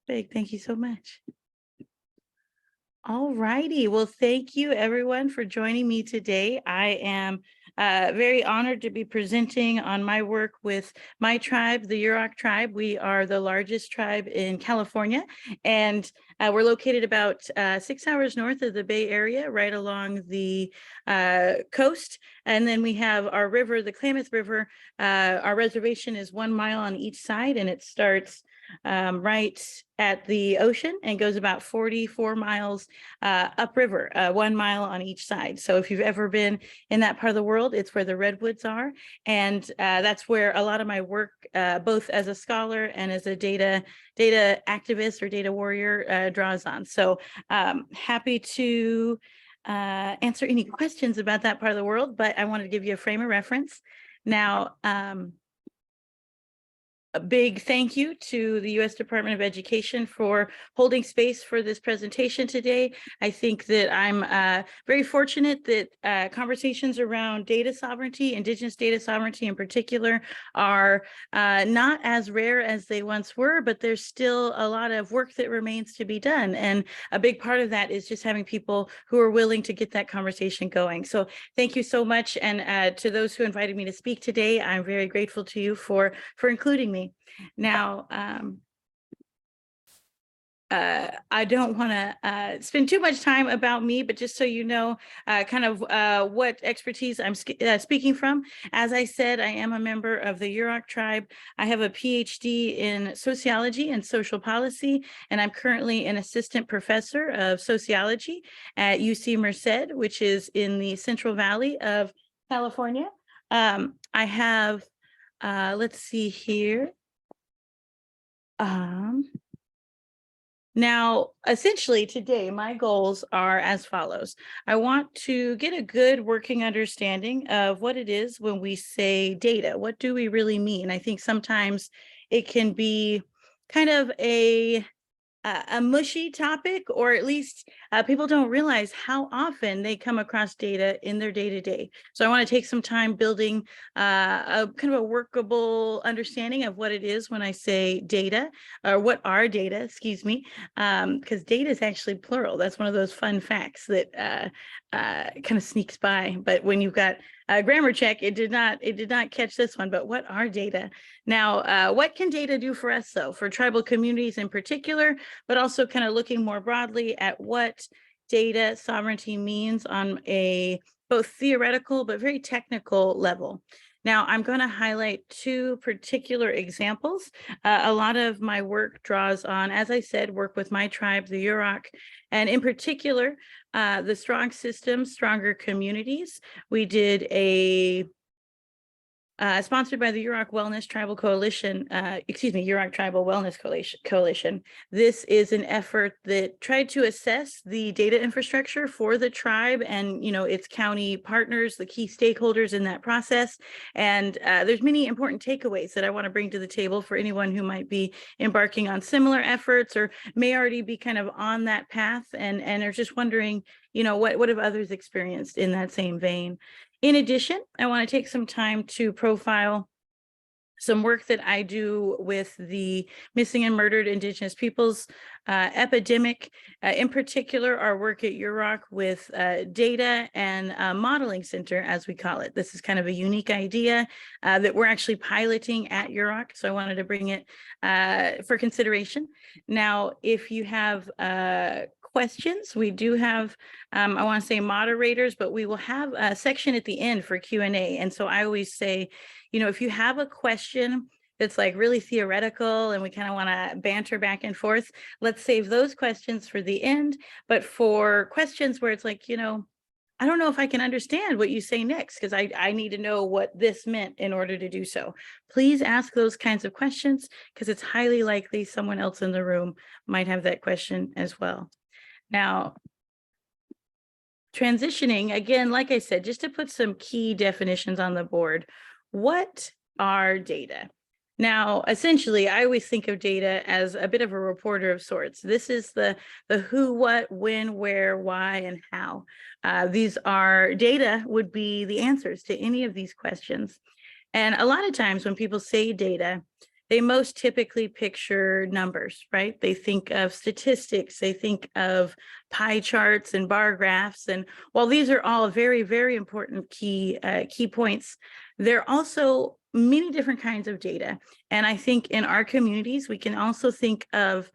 Big, thank you so much. All righty. Well, thank you everyone for joining me today. I am very honored to be presenting on my work with my tribe, the Yurok tribe. We are the largest tribe in California, and we're located about 6 hours north of the Bay Area, right along the coast. And then we have our river, the Klamath River. Our reservation is 1 mile on each side, and it starts right at the ocean and goes about 44 miles upriver, 1 mile on each side. So if you've ever been in that part of the world, it's where the redwoods are. And that's where a lot of my work, both as a scholar and as a data activist or data warrior, draws on. So happy to answer any questions about that part of the world, but I wanted to give you a frame of reference. Now, a big thank you to the U.S. Department of Education for holding space for this presentation today. I think that I'm very fortunate that conversations around data sovereignty, Indigenous data sovereignty in particular, are not as rare as they once were, but there's still a lot of work that remains to be done. And a big part of that is just having people who are willing to get that conversation going. So thank you so much. And to those who invited me to speak today, I'm very grateful to you for including me. Now, I don't want to spend too much time about me, but just so you know, kind of what expertise I'm speaking from. As I said, I am a member of the Yurok tribe. I have a PhD in sociology and social policy, and I'm currently an assistant professor of sociology at UC Merced, which is in the Central Valley of California. I have, let's see here. Now, essentially today, my goals are as follows. I want to get a good working understanding of what it is when we say data. What do we really mean? I think sometimes it can be kind of a mushy topic, or at least people don't realize how often they come across data in their day-to-day. So I want to take some time building a kind of a workable understanding of what it is when I say data, or what are data, excuse me, because data is actually plural. That's one of those fun facts that kind of sneaks by. But when you've got a grammar check, it did not catch this one. But what are data? Now, what can data do for us, though, for tribal communities in particular, but also kind of looking more broadly at what data sovereignty means on a both theoretical but very technical level. Now, I'm going to highlight two particular examples. A lot of my work draws on, as I said, work with my tribe, the Yurok, and in particular, the Strong Systems, Stronger Communities. We did a sponsored by the Yurok Wellness Tribal Coalition, Yurok Tribal Wellness Coalition. This is an effort that tried to assess the data infrastructure for the tribe and, its county partners, the key stakeholders in that process. And there's many important takeaways that I want to bring to the table for anyone who might be embarking on similar efforts or may already be kind of on that path and are just wondering, what have others experienced in that same vein. In addition, I want to take some time to profile some work that I do with the missing and murdered Indigenous peoples epidemic, in particular, our work at Yurok with data and modeling center, as we call it. This is kind of a unique idea that we're actually piloting at Yurok, so I wanted to bring it for consideration. Now, if you have questions, we do have, I want to say moderators, but we will have a section at the end for Q&A. And so I always say, if you have a question that's like really theoretical and we kind of want to banter back and forth, let's save those questions for the end. But for questions where it's like, I don't know if I can understand what you say next because I need to know what this meant in order to do so. Please ask those kinds of questions because it's highly likely someone else in the room might have that question as well. Now, transitioning, again, like I said, just to put some key definitions on the board, what are data? Now, essentially, I always think of data as a bit of a reporter of sorts. This is the who, what, when, where, why, and how. These are data would be the answers to any of these questions. And a lot of times when people say data, they most typically picture numbers, right? They think of statistics, they think of pie charts and bar graphs. And while these are all very, very important key points, there are also many different kinds of data. And I think in our communities, we can also think of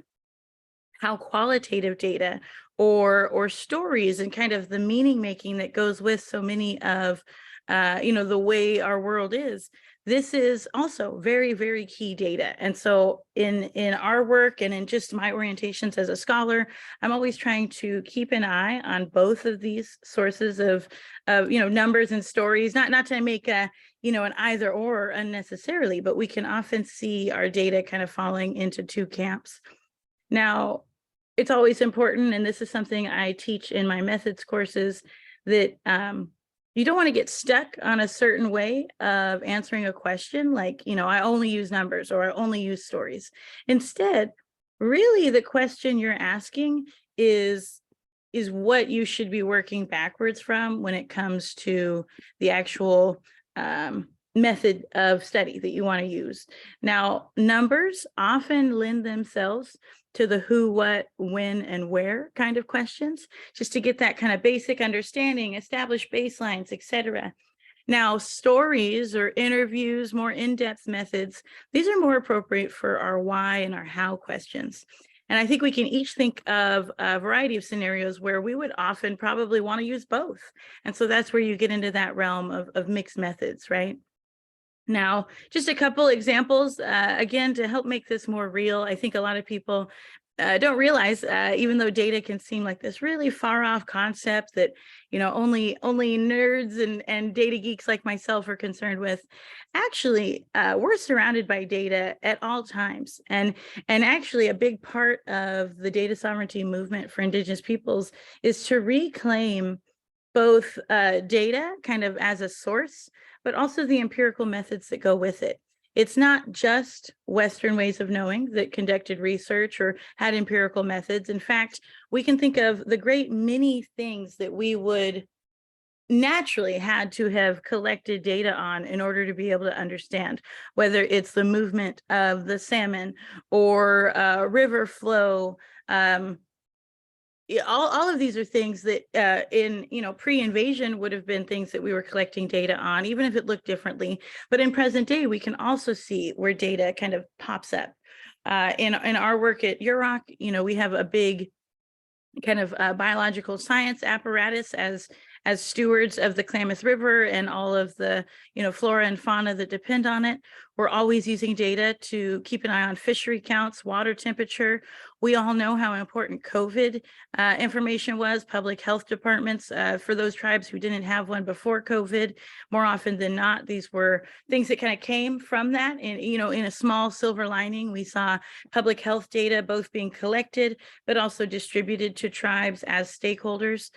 how qualitative data or stories and kind of the meaning making that goes with so many of the way our world is. This is also very, very key data. And so in our work and in just my orientations as a scholar, I'm always trying to keep an eye on both of these sources of numbers and stories, not to make an either or unnecessarily, but we can often see our data kind of falling into two camps. Now, it's always important, and this is something I teach in my methods courses, that you don't want to get stuck on a certain way of answering a question, like, I only use numbers or I only use stories. Instead, really the question you're asking is what you should be working backwards from when it comes to the actual method of study that you want to use. Now, numbers often lend themselves to the who, what, when, and where kind of questions, just to get that kind of basic understanding, establish baselines, etc. Now, stories or interviews, more in-depth methods, these are more appropriate for our why and our how questions. And I think we can each think of a variety of scenarios where we would often probably want to use both. And so that's where you get into that realm of mixed methods, right? Now, just a couple examples, again, to help make this more real. I think a lot of people don't realize, even though data can seem like this really far off concept that, only nerds and data geeks like myself are concerned with, actually, we're surrounded by data at all times. And actually, a big part of the data sovereignty movement for Indigenous peoples is to reclaim both data kind of as a source, but also the empirical methods that go with it. It's not just Western ways of knowing that conducted research or had empirical methods. In fact, we can think of the great many things that we would naturally had to have collected data on in order to be able to understand, whether it's the movement of the salmon or river flow. All of these are things that in pre-invasion would have been things that we were collecting data on, even if it looked differently. But in present day, we can also see where data kind of pops up. In our work at UROC, we have a big kind of biological science apparatus as stewards of the Klamath River and all of the flora and fauna that depend on it. We're always using data to keep an eye on fishery counts, water temperature. We all know how important COVID information was, public health departments for those tribes who didn't have one before COVID. More often than not, these were things that kind of came from that. And, in a small silver lining, we saw public health data both being collected, but also distributed to tribes as stakeholders.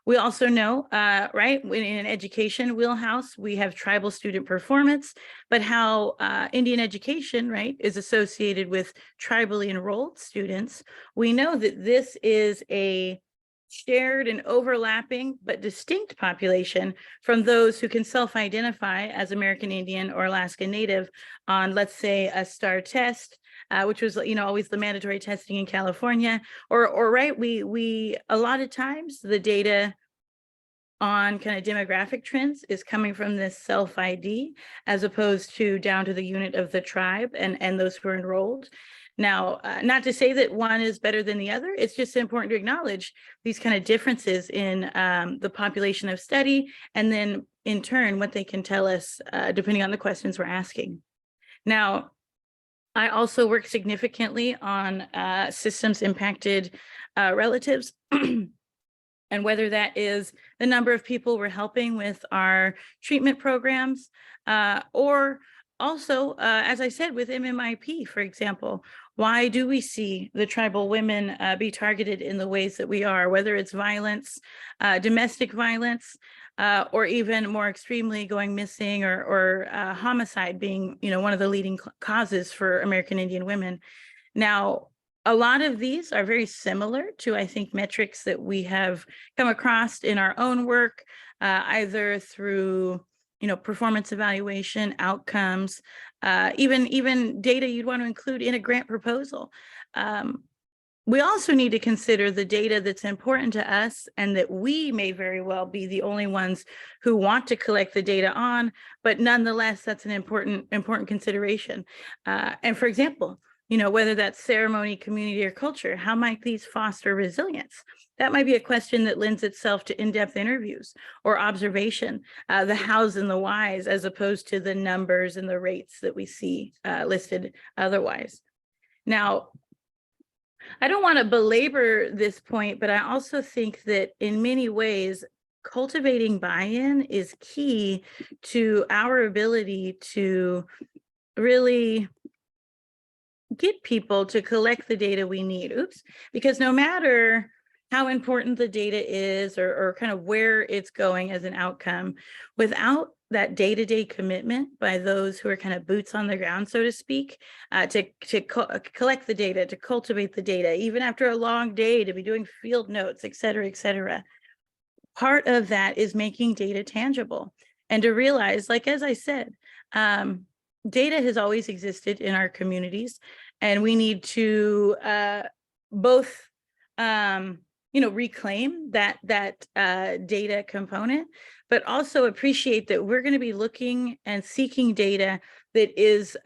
We also know, right, in an education wheelhouse, we have tribal student performance, but how Indian education, right, is associated with tribally enrolled students. We know that this is a shared and overlapping but distinct population from those who can self-identify as American Indian or Alaska Native on, let's say, a STAR test, which was, always the mandatory testing in California, or right, we a lot of times the data on kind of demographic trends is coming from this self-ID as opposed to down to the unit of the tribe and those who are enrolled. Now, not to say that one is better than the other, it's just important to acknowledge these kind of differences in the population of study, and then in turn, what they can tell us depending on the questions we're asking. Now, I also work significantly on systems impacted relatives, and whether that is the number of people we're helping with our treatment programs, or also, as I said, with MMIP, for example, why do we see the tribal women be targeted in the ways that we are, whether it's violence, domestic violence, or even more extremely going missing, or homicide being, one of the leading causes for American Indian women. Now, a lot of these are very similar to, I think, metrics that we have come across in our own work, either through performance evaluation, outcomes, even data you'd want to include in a grant proposal. We also need to consider the data that's important to us and that we may very well be the only ones who want to collect the data on, but nonetheless, that's an important consideration. And for example, whether that's ceremony, community, or culture, how might these foster resilience? That might be a question that lends itself to in-depth interviews or observation, the hows and the whys, as opposed to the numbers and the rates that we see listed otherwise. Now, I don't want to belabor this point, but I also think that in many ways, cultivating buy-in is key to our ability to really get people to collect the data we need. Because no matter how important the data is or kind of where it's going as an outcome, without that day-to-day commitment by those who are kind of boots on the ground, so to speak, to collect the data, to cultivate the data, even after a long day, to be doing field notes, et cetera, et cetera. Part of that is making data tangible and to realize, like, as I said, data has always existed in our communities, and we need to both reclaim that data component, but also appreciate that we're going to be looking and seeking data that is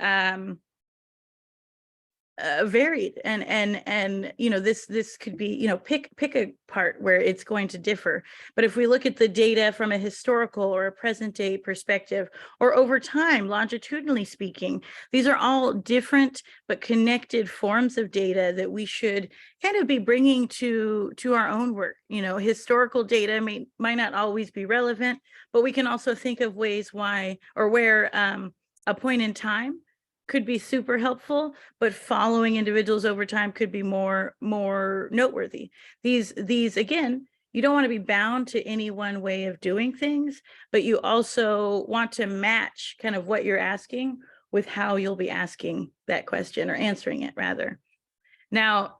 varied, and this could be, pick a part where it's going to differ. But if we look at the data from a historical or a present day perspective, or over time, longitudinally speaking, these are all different but connected forms of data that we should kind of be bringing to our own work. Historical data might not always be relevant, but we can also think of ways why or where a point in time could be super helpful, but following individuals over time could be more noteworthy. These again, you don't want to be bound to any one way of doing things, but you also want to match kind of what you're asking with how you'll be asking that question, or answering it rather. Now,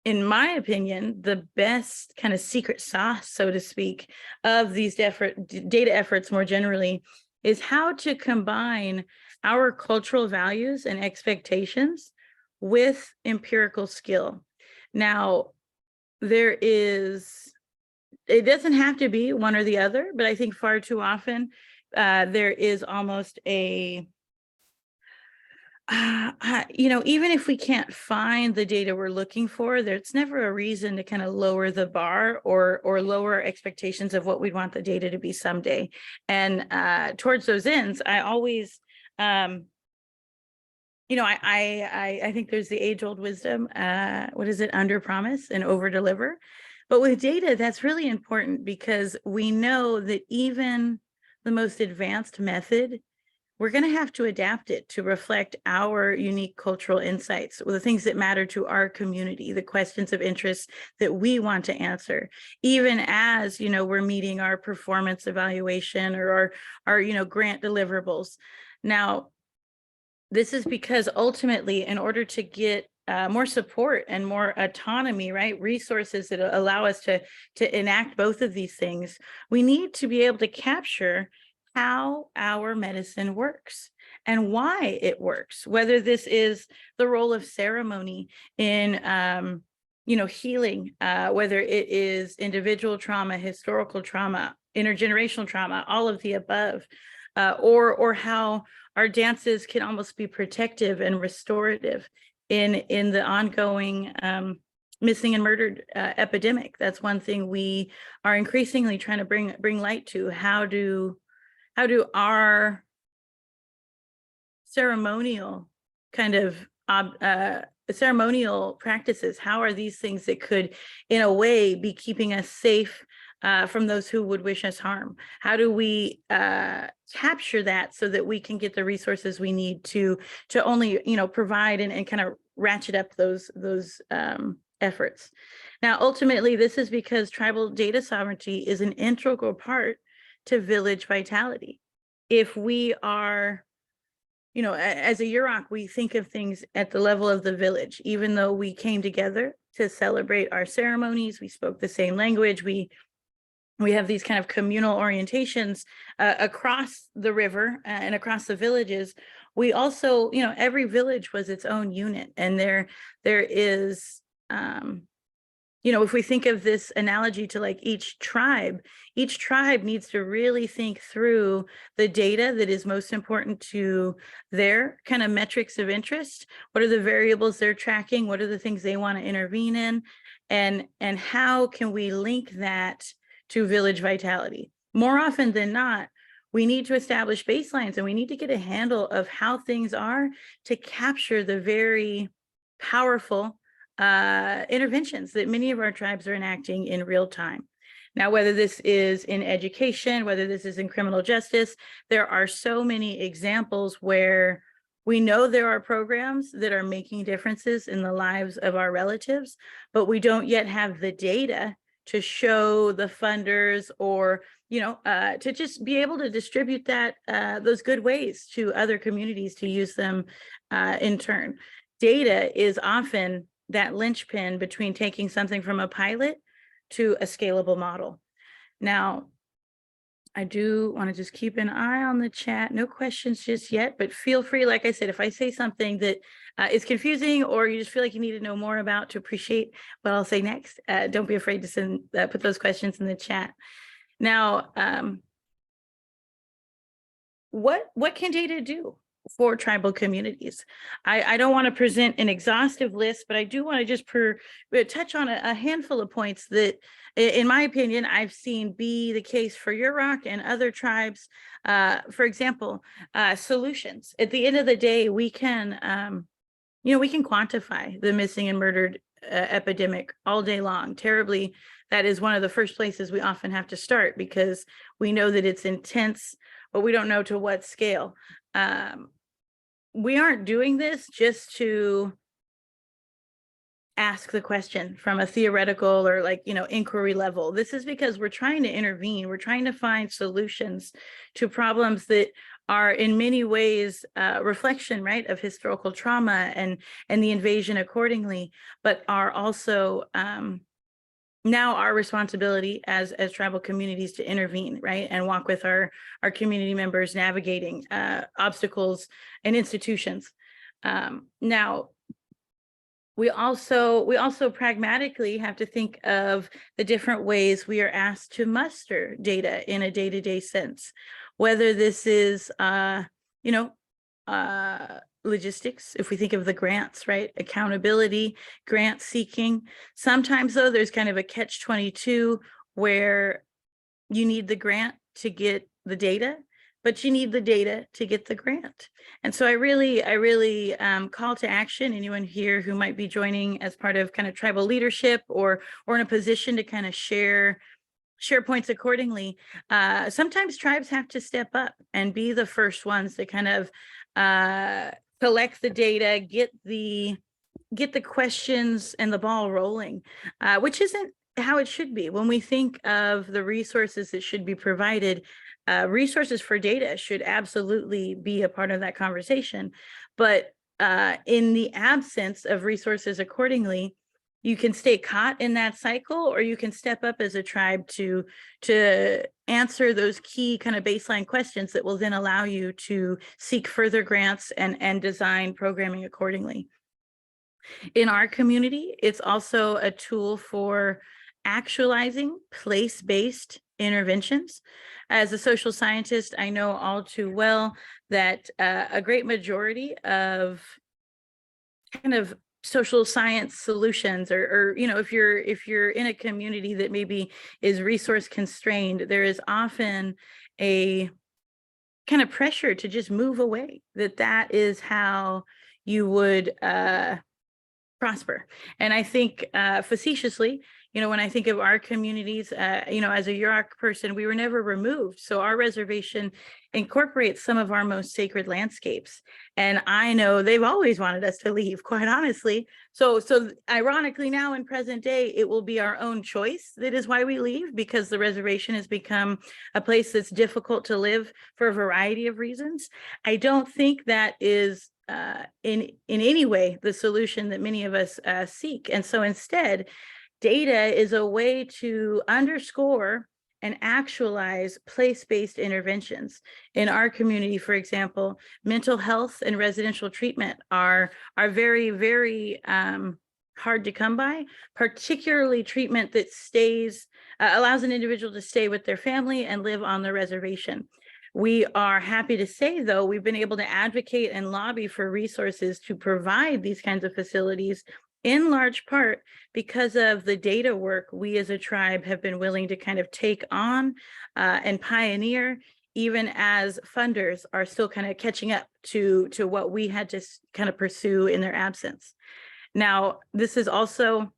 in my opinion, the best kind of secret sauce, so to speak, of these data efforts more generally is how to combine our cultural values and expectations with empirical skill. Now, it doesn't have to be one or the other, but I think far too often there is almost a, even if we can't find the data we're looking for, there's never a reason to kind of lower the bar or lower expectations of what we want the data to be someday. And towards those ends, I always, I think there's the age-old wisdom, what is it, under promise and over deliver. But with data, that's really important, because we know that even the most advanced method, we're going to have to adapt it to reflect our unique cultural insights, the things that matter to our community, the questions of interest that we want to answer, even as, we're meeting our performance evaluation or our grant deliverables. Now, this is because ultimately, in order to get more support and more autonomy, right, resources that allow us to enact both of these things, we need to be able to capture how our medicine works and why it works, whether this is the role of ceremony in healing, whether it is individual trauma, historical trauma, intergenerational trauma, all of the above, or how our dances can almost be protective and restorative in the ongoing missing and murdered epidemic. That's one thing we are increasingly trying to bring light to. How do our ceremonial kind of ceremonial practices, how are these things that could, in a way, be keeping us safe from those who would wish us harm? How do we capture that so that we can get the resources we need to only provide and kind of ratchet up those efforts? Now, ultimately, this is because tribal data sovereignty is an integral part to village vitality. If we are, as a Yurok, we think of things at the level of the village. Even though we came together to celebrate our ceremonies, we spoke the same language, we we have these kind of communal orientations across the river and across the villages. We also, every village was its own unit, and there is, if we think of this analogy to like each tribe needs to really think through the data that is most important to their kind of metrics of interest. What are the variables they're tracking? What are the things they want to intervene in? And how can we link that to village vitality? More often than not, we need to establish baselines, and we need to get a handle of how things are to capture the very powerful interventions that many of our tribes are enacting in real time. Now, whether this is in education, whether this is in criminal justice, there are so many examples where we know there are programs that are making differences in the lives of our relatives, but we don't yet have the data to show the funders, or to just be able to distribute that those good ways to other communities to use them in turn. Data is often that linchpin between taking something from a pilot to a scalable model. Now, I do want to just keep an eye on the chat. No questions just yet, but feel free. Like I said, if I say something that is confusing, or you just feel like you need to know more about to appreciate what I'll say next, don't be afraid to put those questions in the chat. Now, what can data do for tribal communities? I don't want to present an exhaustive list, but I do want to just touch on a handful of points that, in my opinion, I've seen be the case for Yurok and other tribes. For example, solutions. At the end of the day, we can, we can quantify the missing and murdered epidemic all day long. Terribly, that is one of the first places we often have to start, because we know that it's intense, but we don't know to what scale. We aren't doing this just to ask the question from a theoretical or inquiry level. This is because we're trying to intervene. We're trying to find solutions to problems that are in many ways reflection, right, of historical trauma and the invasion accordingly, but are also now our responsibility as tribal communities to intervene, right, and walk with our community members navigating obstacles and institutions. Now, we also pragmatically have to think of the different ways we are asked to muster data in a day-to-day sense, whether this is logistics, if we think of the grants, right? Accountability, grant seeking. Sometimes though, there's kind of a catch-22 where you need the grant to get the data, but you need the data to get the grant. And so I really call to action anyone here who might be joining as part of kind of tribal leadership or in a position to kind of share points accordingly. Sometimes tribes have to step up and be the first ones to kind of collect the data, get the questions and the ball rolling, which isn't how it should be. When we think of the resources that should be provided, resources for data should absolutely be a part of that conversation. But in the absence of resources accordingly, you can stay caught in that cycle, or you can step up as a tribe to answer those key kind of baseline questions that will then allow you to seek further grants and design programming accordingly. In our community, it's also a tool for actualizing place-based interventions. As a social scientist, I know all too well that a great majority of kind of social science solutions, or if you're in a community that maybe is resource constrained, there is often a kind of pressure to just move away, that is how you would prosper. And I think facetiously, when I think of our communities, as a Yurok person, we were never removed. So our reservation incorporates some of our most sacred landscapes. And I know they've always wanted us to leave, quite honestly. So ironically, now in present day, it will be our own choice. That is why we leave, because the reservation has become a place that's difficult to live for a variety of reasons. I don't think that is in any way the solution that many of us seek. And so instead, data is a way to underscore and actualize place-based interventions. In our community, for example, mental health and residential treatment are very, very hard to come by, particularly treatment that allows an individual to stay with their family and live on the reservation. We are happy to say, though, we've been able to advocate and lobby for resources to provide these kinds of facilities, in large part because of the data work we as a tribe have been willing to kind of take on and pioneer, even as funders are still kind of catching up to what we had to kind of pursue in their absence. Now, this is also,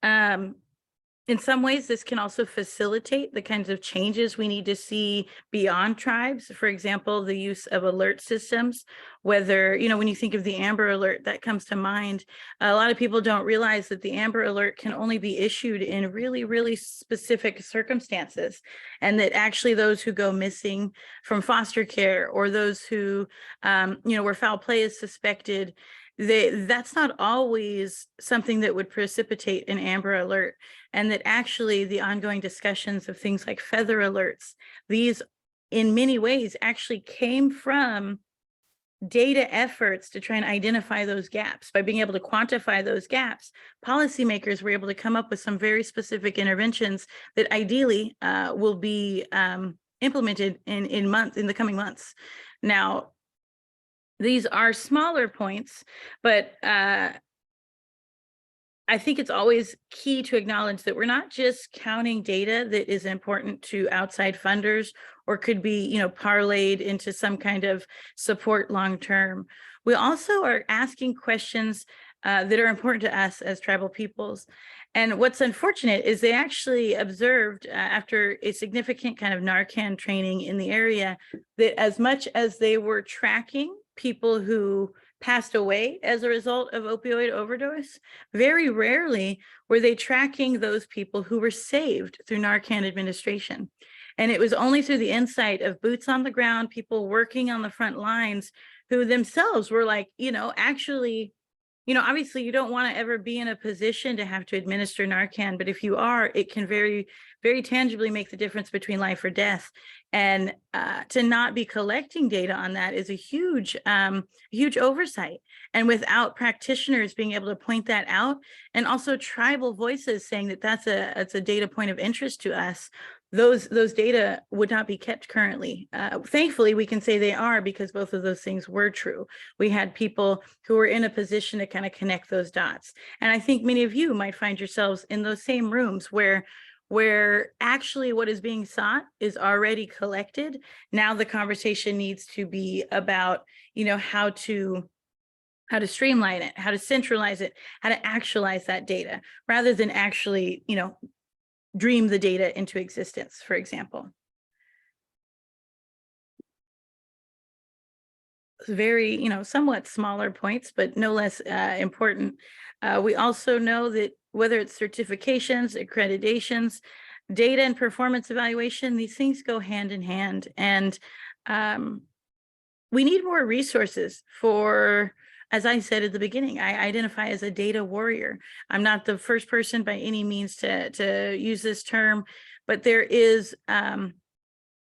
in some ways, this can also facilitate the kinds of changes we need to see beyond tribes. For example, the use of alert systems, whether, you know, when you think of the Amber Alert, that comes to mind. A lot of people don't realize that the Amber Alert can only be issued in really, really specific circumstances, and that actually those who go missing from foster care, or those who, you know, where foul play is suspected, that's not always something that would precipitate an Amber Alert, and that actually the ongoing discussions of things like feather alerts, these in many ways actually came from data efforts to try and identify those gaps. By being able to quantify those gaps, policymakers were able to come up with some very specific interventions that ideally will be implemented in the coming months. Now, these are smaller points, but I think it's always key to acknowledge that we're not just counting data that is important to outside funders or could be, you know, parlayed into some kind of support long-term. We also are asking questions that are important to us as tribal peoples. And what's unfortunate is they actually observed after a significant kind of Narcan training in the area, that as much as they were tracking people who passed away as a result of opioid overdose, very rarely were they tracking those people who were saved through Narcan administration. And it was only through the insight of boots on the ground, people working on the front lines, who themselves were like, you know, actually, you know, obviously you don't want to ever be in a position to have to administer Narcan, but if you are, it can very, very tangibly make the difference between life or death. And to not be collecting data on that is a huge, huge oversight. And without practitioners being able to point that out, and also tribal voices saying that that's a data point of interest to us, those data would not be kept currently. Thankfully, we can say they are, because both of those things were true. We had people who were in a position to kind of connect those dots. And I think many of you might find yourselves in those same rooms where actually what is being sought is already collected. Now the conversation needs to be about, you know, how to streamline it, how to centralize it, how to actualize that data, rather than actually, you know, dream the data into existence, for example. Very, you know, somewhat smaller points, but no less important. We also know that whether it's certifications, accreditations, data and performance evaluation, these things go hand in hand. And we need more resources for, as I said at the beginning, I identify as a data warrior. I'm not the first person by any means to use this term, but there's a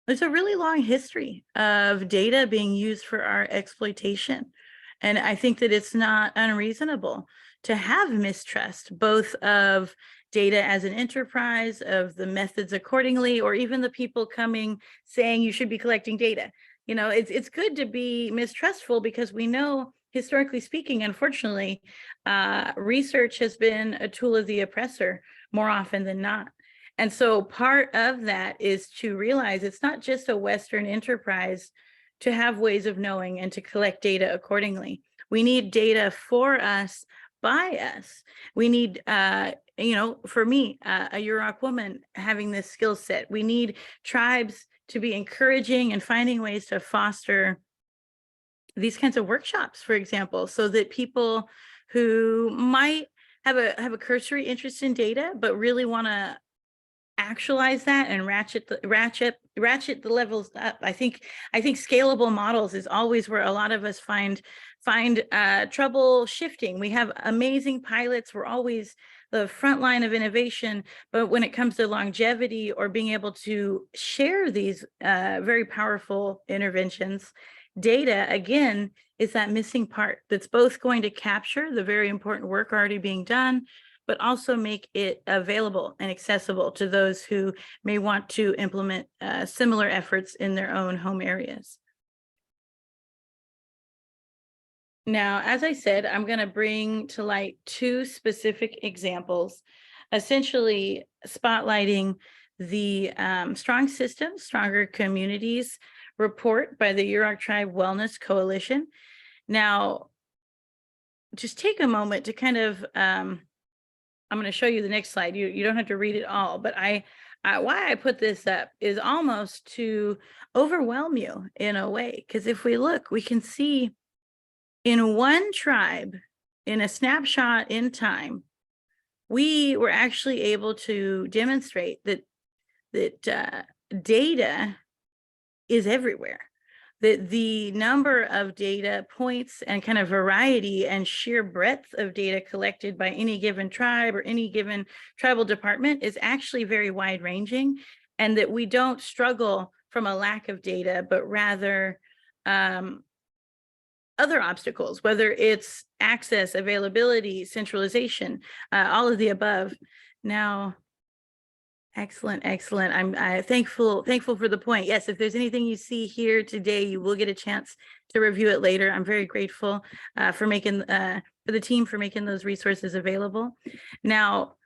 really long history of data being used for our exploitation. And I think that it's not unreasonable to have mistrust, both of data as an enterprise, of the methods accordingly, or even the people coming saying you should be collecting data. You know, it's good to be mistrustful, because we know, historically speaking, unfortunately, research has been a tool of the oppressor more often than not. And so part of that is to realize it's not just a Western enterprise to have ways of knowing and to collect data accordingly. We need data for us, by us. We need, you know, for me, a Yurok woman, having this skill set. We need tribes to be encouraging and finding ways to foster these kinds of workshops, for example, so that people who might have a cursory interest in data, but really want to actualize that and ratchet the levels up. I think scalable models is always where a lot of us find trouble shifting. We have amazing pilots. We're always the front line of innovation, but when it comes to longevity or being able to share these very powerful interventions, data again is that missing part that's both going to capture the very important work already being done, but also make it available and accessible to those who may want to implement similar efforts in their own home areas. Now, as I said, I'm going to bring to light two specific examples, essentially spotlighting the Strong Systems, Stronger Communities report by the Yurok Tribe Wellness Coalition. Now, just take a moment to kind of, I'm going to show you the next slide. You don't have to read it all, but why I put this up is almost to overwhelm you in a way, because if we look, we can see in one tribe, in a snapshot in time, we were actually able to demonstrate that data is everywhere. That the number of data points and kind of variety and sheer breadth of data collected by any given tribe or any given tribal department is actually very wide ranging, and that we don't struggle from a lack of data, but rather other obstacles, whether it's access, availability, centralization, all of the above. Now, excellent. I'm thankful for the point. Yes, if there's anything you see here today, you will get a chance to review it later. I'm very grateful for the team for making those resources available. Now,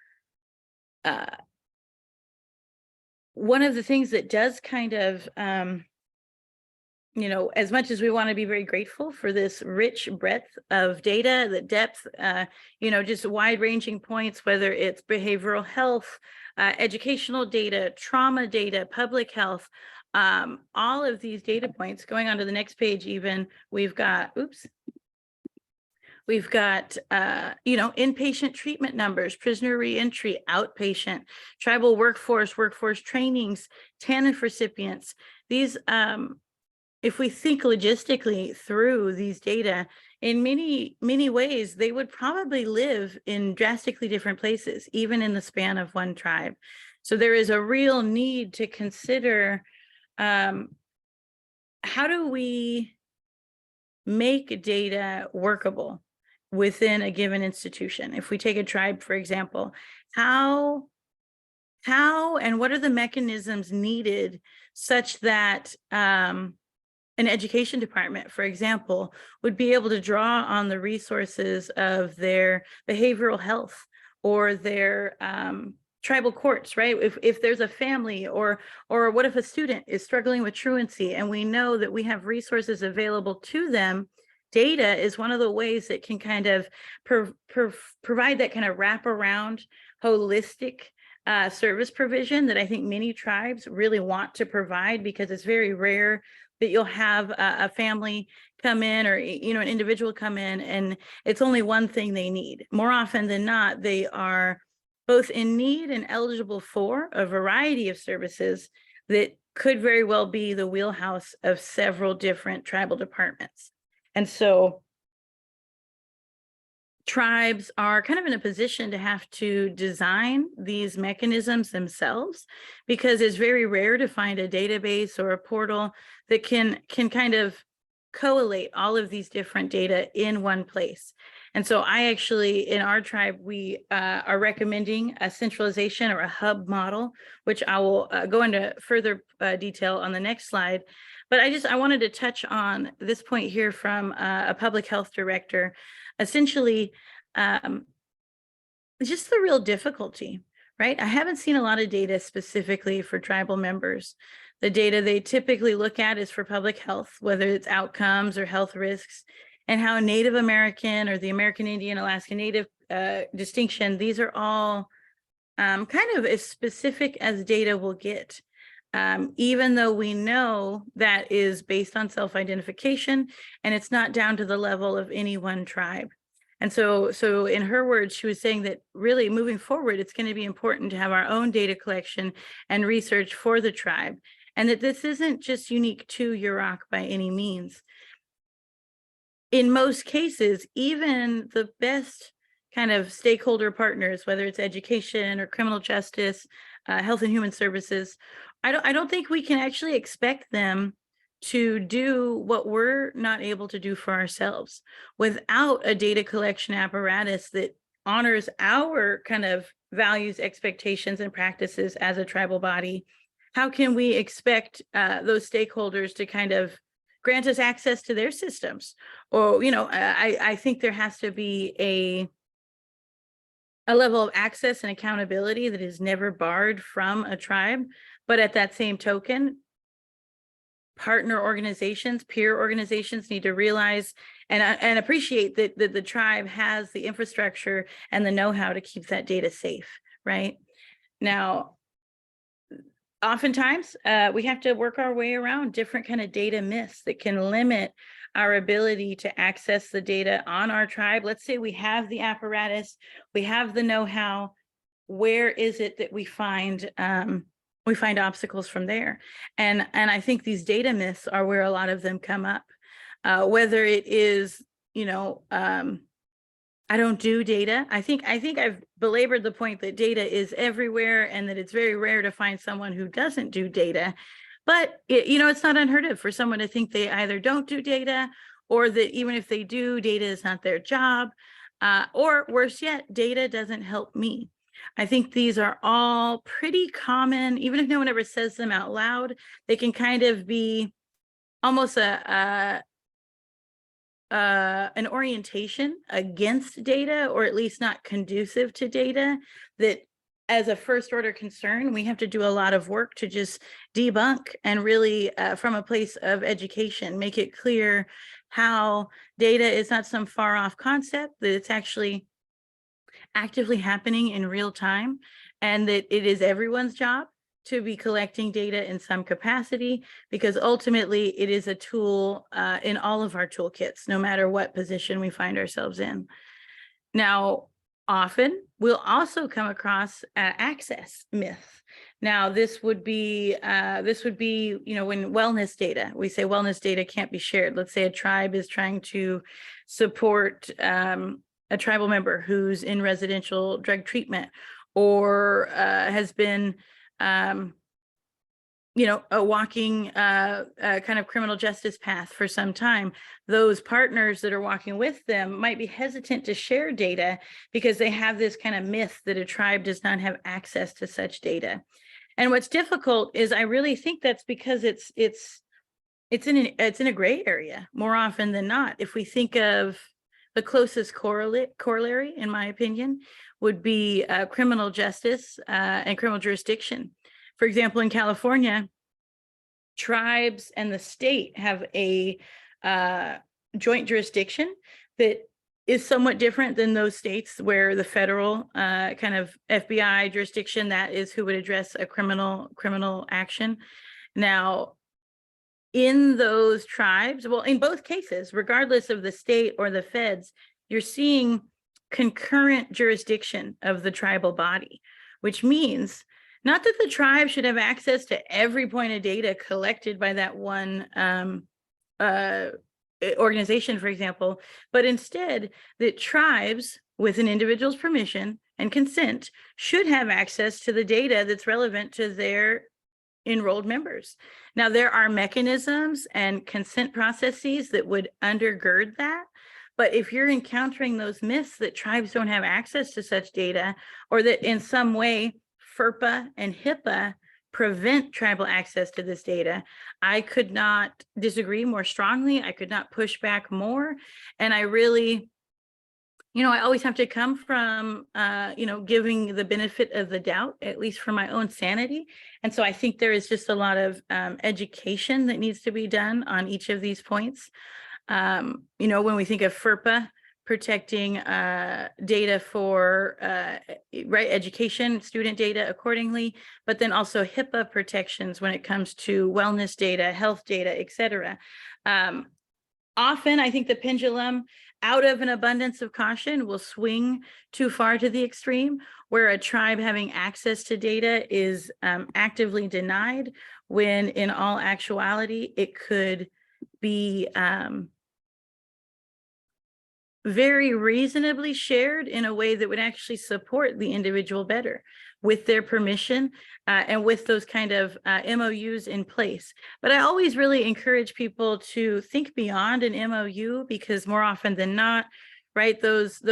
one of the things that does kind of as much as we want to be very grateful for this rich breadth of data, the depth, just wide ranging points, whether it's behavioral health, educational data, trauma data, public health, all of these data points. Going on to the next page, even we've got inpatient treatment numbers, prisoner reentry, outpatient, tribal workforce trainings, TANF recipients. These if we think logistically through these data, in many ways, they would probably live in drastically different places, even in the span of one tribe. So there is a real need to consider how do we make data workable within a given institution? If we take a tribe, for example, how and what are the mechanisms needed such that an education department, for example, would be able to draw on the resources of their behavioral health or their tribal courts, right? If there's a family or what if a student is struggling with truancy and we know that we have resources available to them, data is one of the ways that can kind of provide that kind of wraparound, holistic service provision that I think many tribes really want to provide, because it's very rare that you'll have a family come in or an individual come in and it's only one thing they need. More often than not, they are both in need and eligible for a variety of services that could very well be the wheelhouse of several different tribal departments. And so tribes are kind of in a position to have to design these mechanisms themselves, because it's very rare to find a database or a portal that can kind of collate all of these different data in one place. And so I actually, in our tribe, we are recommending a centralization or a hub model, which I will go into further detail on the next slide. But I wanted to touch on this point here from a public health director. Essentially, just the real difficulty, right? I haven't seen a lot of data specifically for tribal members. The data they typically look at is for public health, whether it's outcomes or health risks, and how Native American or the American Indian, Alaska Native distinction, these are all kind of as specific as data will get. Even though we know that is based on self-identification and it's not down to the level of any one tribe. And so in her words, she was saying that really moving forward, it's going to be important to have our own data collection and research for the tribe, and that this isn't just unique to Yurok by any means. In most cases, even the best kind of stakeholder partners, whether it's education or criminal justice, health and human services, I don't think we can actually expect them to do what we're not able to do for ourselves without a data collection apparatus that honors our kind of values, expectations, and practices as a tribal body. How can we expect those stakeholders to kind of grant us access to their systems? Or, I think there has to be a level of access and accountability that is never barred from a tribe. But at that same token, partner organizations, peer organizations need to realize and appreciate that the tribe has the infrastructure and the know-how to keep that data safe, right? Now, oftentimes, we have to work our way around different kind of data myths that can limit our ability to access the data on our tribe. Let's say we have the apparatus, we have the know-how. Where is it that we find obstacles from there? And I think these data myths are where a lot of them come up. Whether it is, I don't do data. I think I've belabored the point that data is everywhere and that it's very rare to find someone who doesn't do data. But it's not unheard of for someone to think they either don't do data, or that even if they do, data is not their job, or worse yet, data doesn't help me. I think these are all pretty common, even if no one ever says them out loud. They can kind of be almost an orientation against data, or at least not conducive to data, that as a first order concern, we have to do a lot of work to just debunk and really from a place of education, make it clear how data is not some far off concept, that it's actually actively happening in real time, and that it is everyone's job to be collecting data in some capacity, because ultimately it is a tool in all of our toolkits, no matter what position we find ourselves in. Now, often we'll also come across access myth. Now, this would be, when wellness data, we say wellness data can't be shared. Let's say a tribe is trying to support a tribal member who's in residential drug treatment, or has been a walking kind of criminal justice path for some time. Those partners that are walking with them might be hesitant to share data because they have this kind of myth that a tribe does not have access to such data. And what's difficult is I really think that's because it's in a gray area more often than not. If we think of the closest corollary, in my opinion, would be criminal justice and criminal jurisdiction. For example, in California, tribes and the state have a joint jurisdiction that is somewhat different than those states where the federal kind of FBI jurisdiction, that is who would address a criminal action. Now, in those tribes, well, in both cases, regardless of the state or the feds, you're seeing concurrent jurisdiction of the tribal body, which means not that the tribe should have access to every point of data collected by that one organization, for example, but instead that tribes, with an individual's permission and consent, should have access to the data that's relevant to their enrolled members. Now, there are mechanisms and consent processes that would undergird that. But if you're encountering those myths that tribes don't have access to such data, or that in some way FERPA and HIPAA prevent tribal access to this data, I could not disagree more strongly. I could not push back more. And I really, I always have to come from, giving the benefit of the doubt, at least for my own sanity. And so I think there is just a lot of education that needs to be done on each of these points. When we think of FERPA protecting data for education, student data accordingly, but then also HIPAA protections when it comes to wellness data, health data, et cetera. Often, I think the pendulum out of an abundance of caution will swing too far to the extreme, where a tribe having access to data is actively denied, when in all actuality, it could be very reasonably shared in a way that would actually support the individual better with their permission and with those kind of MOUs in place. But I always really encourage people to think beyond an MOU, because more often than not, right, those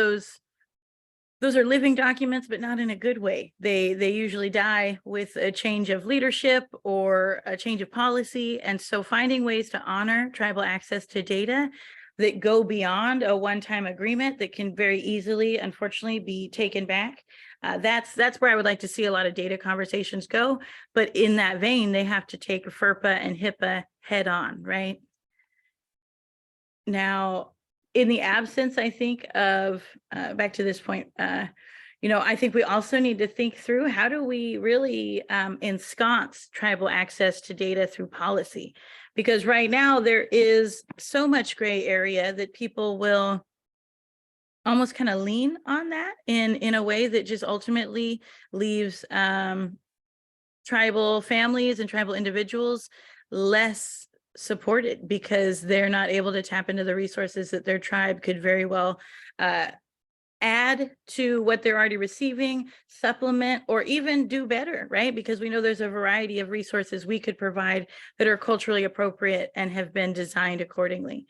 are living documents, but not in a good way. They usually die with a change of leadership or a change of policy. And so finding ways to honor tribal access to data that go beyond a one-time agreement that can very easily, unfortunately, be taken back. That's where I would like to see a lot of data conversations go. But in that vein, they have to take FERPA and HIPAA head on, right? Now, in the absence, I think of, back to this point, I think we also need to think through, how do we really ensconce tribal access to data through policy? Because right now there is so much gray area that people will almost kind of lean on that in a way that just ultimately leaves tribal families and tribal individuals less supported, because they're not able to tap into the resources that their tribe could very well add to what they're already receiving, supplement, or even do better, right? Because we know there's a variety of resources we could provide that are culturally appropriate and have been designed accordingly.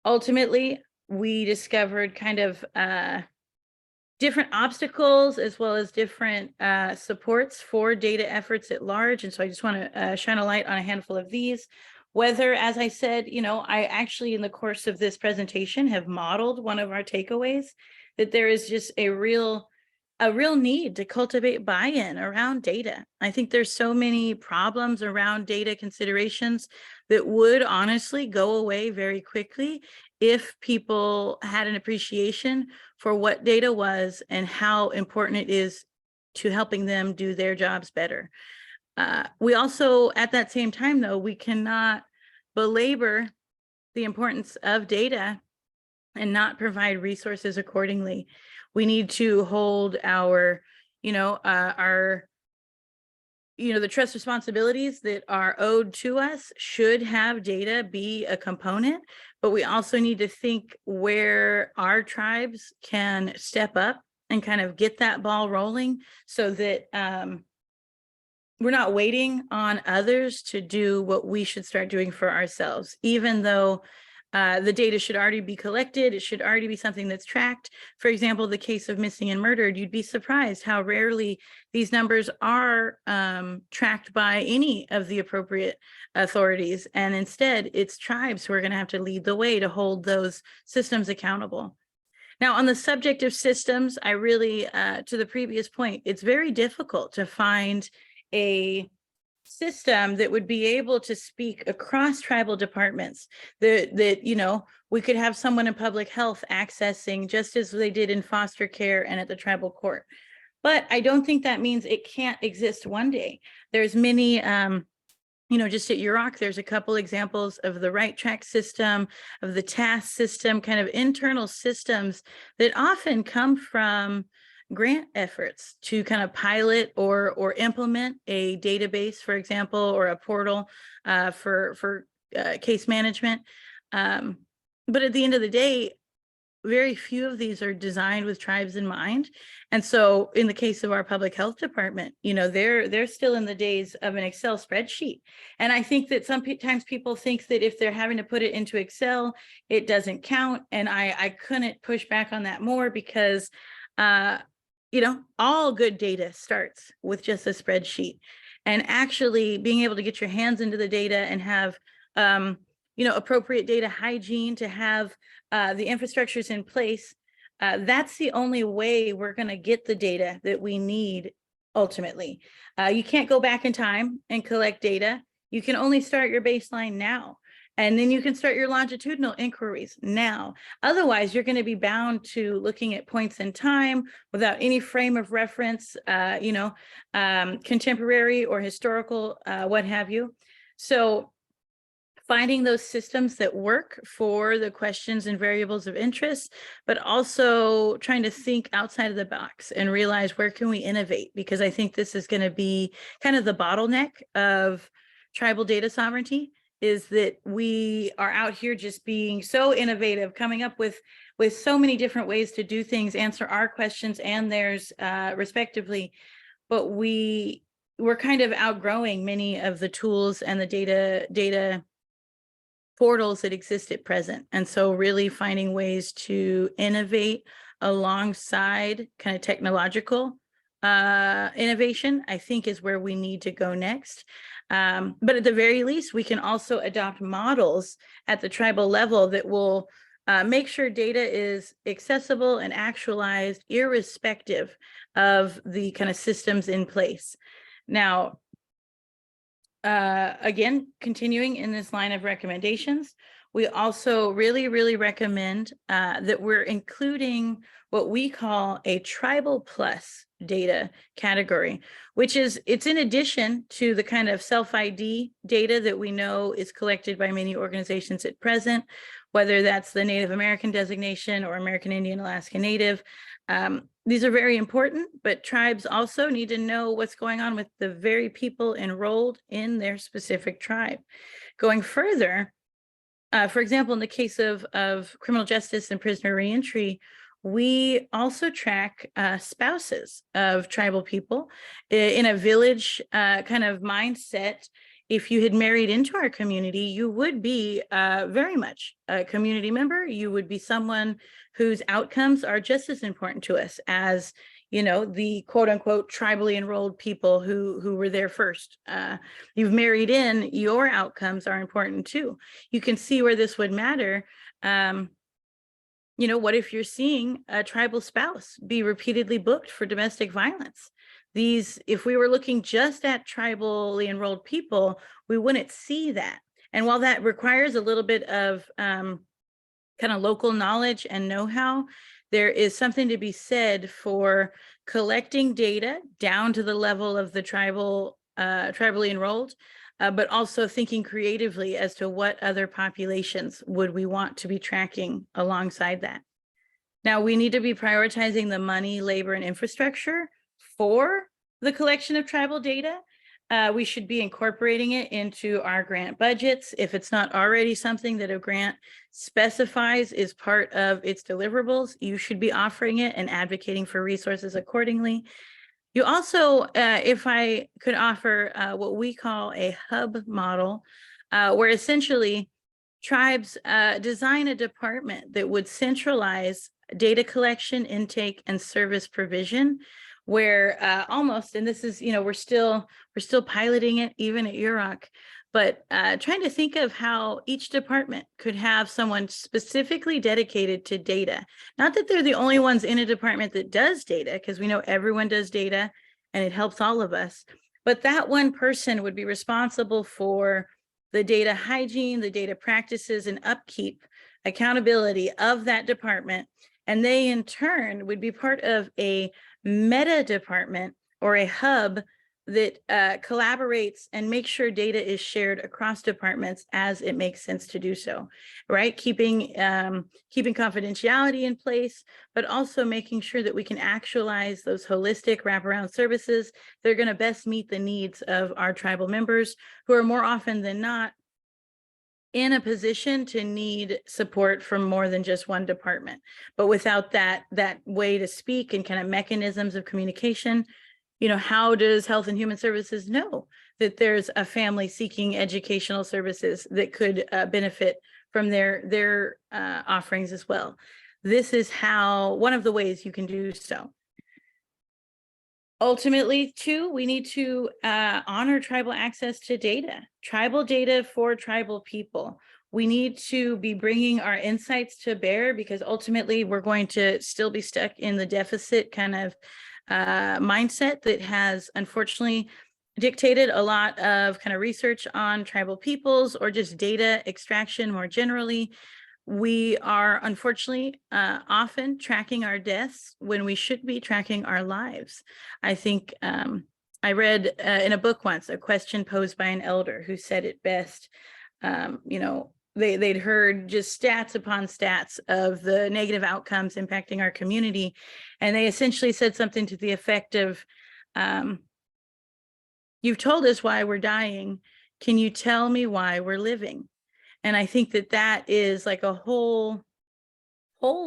Ultimately, we discovered kind of different obstacles as well as different supports for data efforts at large. And so I just want to shine a light on a handful of these. Whether, as I said, I actually in the course of this presentation have modeled one of our takeaways, that there is just a real need to cultivate buy-in around data. I think there's so many problems around data considerations that would honestly go away very quickly if people had an appreciation for what data was and how important it is to helping them do their jobs better. We also, at that same time, though, we cannot belabor the importance of data and not provide resources accordingly. We need to hold our, the trust responsibilities that are owed to us should have data be a component, but we also need to think where our tribes can step up and kind of get that ball rolling, so that we're not waiting on others to do what we should start doing for ourselves, even though the data should already be collected. It should already be something that's tracked. For example, the case of missing and murdered, you'd be surprised how rarely these numbers are tracked by any of the appropriate authorities. And instead, it's tribes who are going to have to lead the way to hold those systems accountable. Now, on the subject of systems, I really, to the previous point, it's very difficult to find a system that would be able to speak across tribal departments, that we could have someone in public health accessing, just as they did in foster care and at the tribal court. But I don't think that means it can't exist one day. There's many just at UROC, there's a couple examples of the Right Track system, of the TASK system, kind of internal systems that often come from grant efforts to kind of pilot or implement a database, for example, or a portal for case management. But at the end of the day, very few of these are designed with tribes in mind. And so in the case of our public health department, they're still in the days of an Excel spreadsheet. And I think that sometimes people think that if they're having to put it into Excel, it doesn't count. And I couldn't push back on that more, because all good data starts with just a spreadsheet. And actually being able to get your hands into the data and have appropriate data hygiene, to have the infrastructures in place, that's the only way we're going to get the data that we need ultimately. You can't go back in time and collect data. You can only start your baseline now. And then you can start your longitudinal inquiries now. Otherwise, you're going to be bound to looking at points in time without any frame of reference, contemporary or historical, what have you. So finding those systems that work for the questions and variables of interest, but also trying to think outside of the box and realize where can we innovate? Because I think this is going to be kind of the bottleneck of tribal data sovereignty, is that we are out here just being so innovative, coming up with so many different ways to do things, answer our questions and theirs respectively. But we're kind of outgrowing many of the tools and the data portals that exist at present. And so really finding ways to innovate alongside kind of technological innovation, I think, is where we need to go next. But at the very least, we can also adopt models at the tribal level that will make sure data is accessible and actualized irrespective of the kind of systems in place. Now, again, continuing in this line of recommendations, we also really recommend that we're including what we call a tribal plus data category, which is, it's in addition to the kind of self-ID data that we know is collected by many organizations at present, whether that's the Native American designation or American Indian Alaska Native. These are very important, but tribes also need to know what's going on with the very people enrolled in their specific tribe. Going further, for example, in the case of criminal justice and prisoner reentry, we also track spouses of tribal people in a village kind of mindset. If you had married into our community, you would be very much a community member. You would be someone whose outcomes are just as important to us as, you know, the quote unquote tribally enrolled people who were there first. You've married in, your outcomes are important too. You can see where this would matter. You know, what if you're seeing a tribal spouse be repeatedly booked for domestic violence? If we were looking just at tribally enrolled people, we wouldn't see that. And while that requires a little bit of kind of local knowledge and know-how, there is something to be said for collecting data down to the level of the tribally enrolled, but also thinking creatively as to what other populations would we want to be tracking alongside that. Now, we need to be prioritizing the money, labor, and infrastructure for the collection of tribal data. We should be incorporating it into our grant budgets. If it's not already something that a grant specifies is part of its deliverables, you should be offering it and advocating for resources accordingly. You also, if I could offer what we call a hub model, where essentially tribes design a department that would centralize data collection, intake, and service provision, where almost, and this is, you know, we're still piloting it even at UROC, but trying to think of how each department could have someone specifically dedicated to data. Not that they're the only ones in a department that does data, because we know everyone does data and it helps all of us, but that one person would be responsible for the data hygiene, the data practices and upkeep, accountability of that department. And they in turn would be part of a meta department or a hub that collaborates and makes sure data is shared across departments as it makes sense to do so, right? Keeping confidentiality in place, but also making sure that we can actualize those holistic wraparound services that are going to best meet the needs of our tribal members, who are more often than not in a position to need support from more than just one department. But without that way to speak and kind of mechanisms of communication, you know, how does Health and Human Services know that there's a family seeking educational services that could benefit from their offerings as well? This is one of the ways you can do so. Ultimately, too, we need to honor tribal access to data, tribal data for tribal people. We need to be bringing our insights to bear, because ultimately we're going to still be stuck in the deficit kind of mindset that has unfortunately dictated a lot of kind of research on tribal peoples or just data extraction more generally. We are unfortunately often tracking our deaths when we should be tracking our lives. I think I read in a book once a question posed by an elder who said it best. You know, they'd heard just stats upon stats of the negative outcomes impacting our community. And they essentially said something to the effect of, you've told us why we're dying. Can you tell me why we're living? And I think that that is like a whole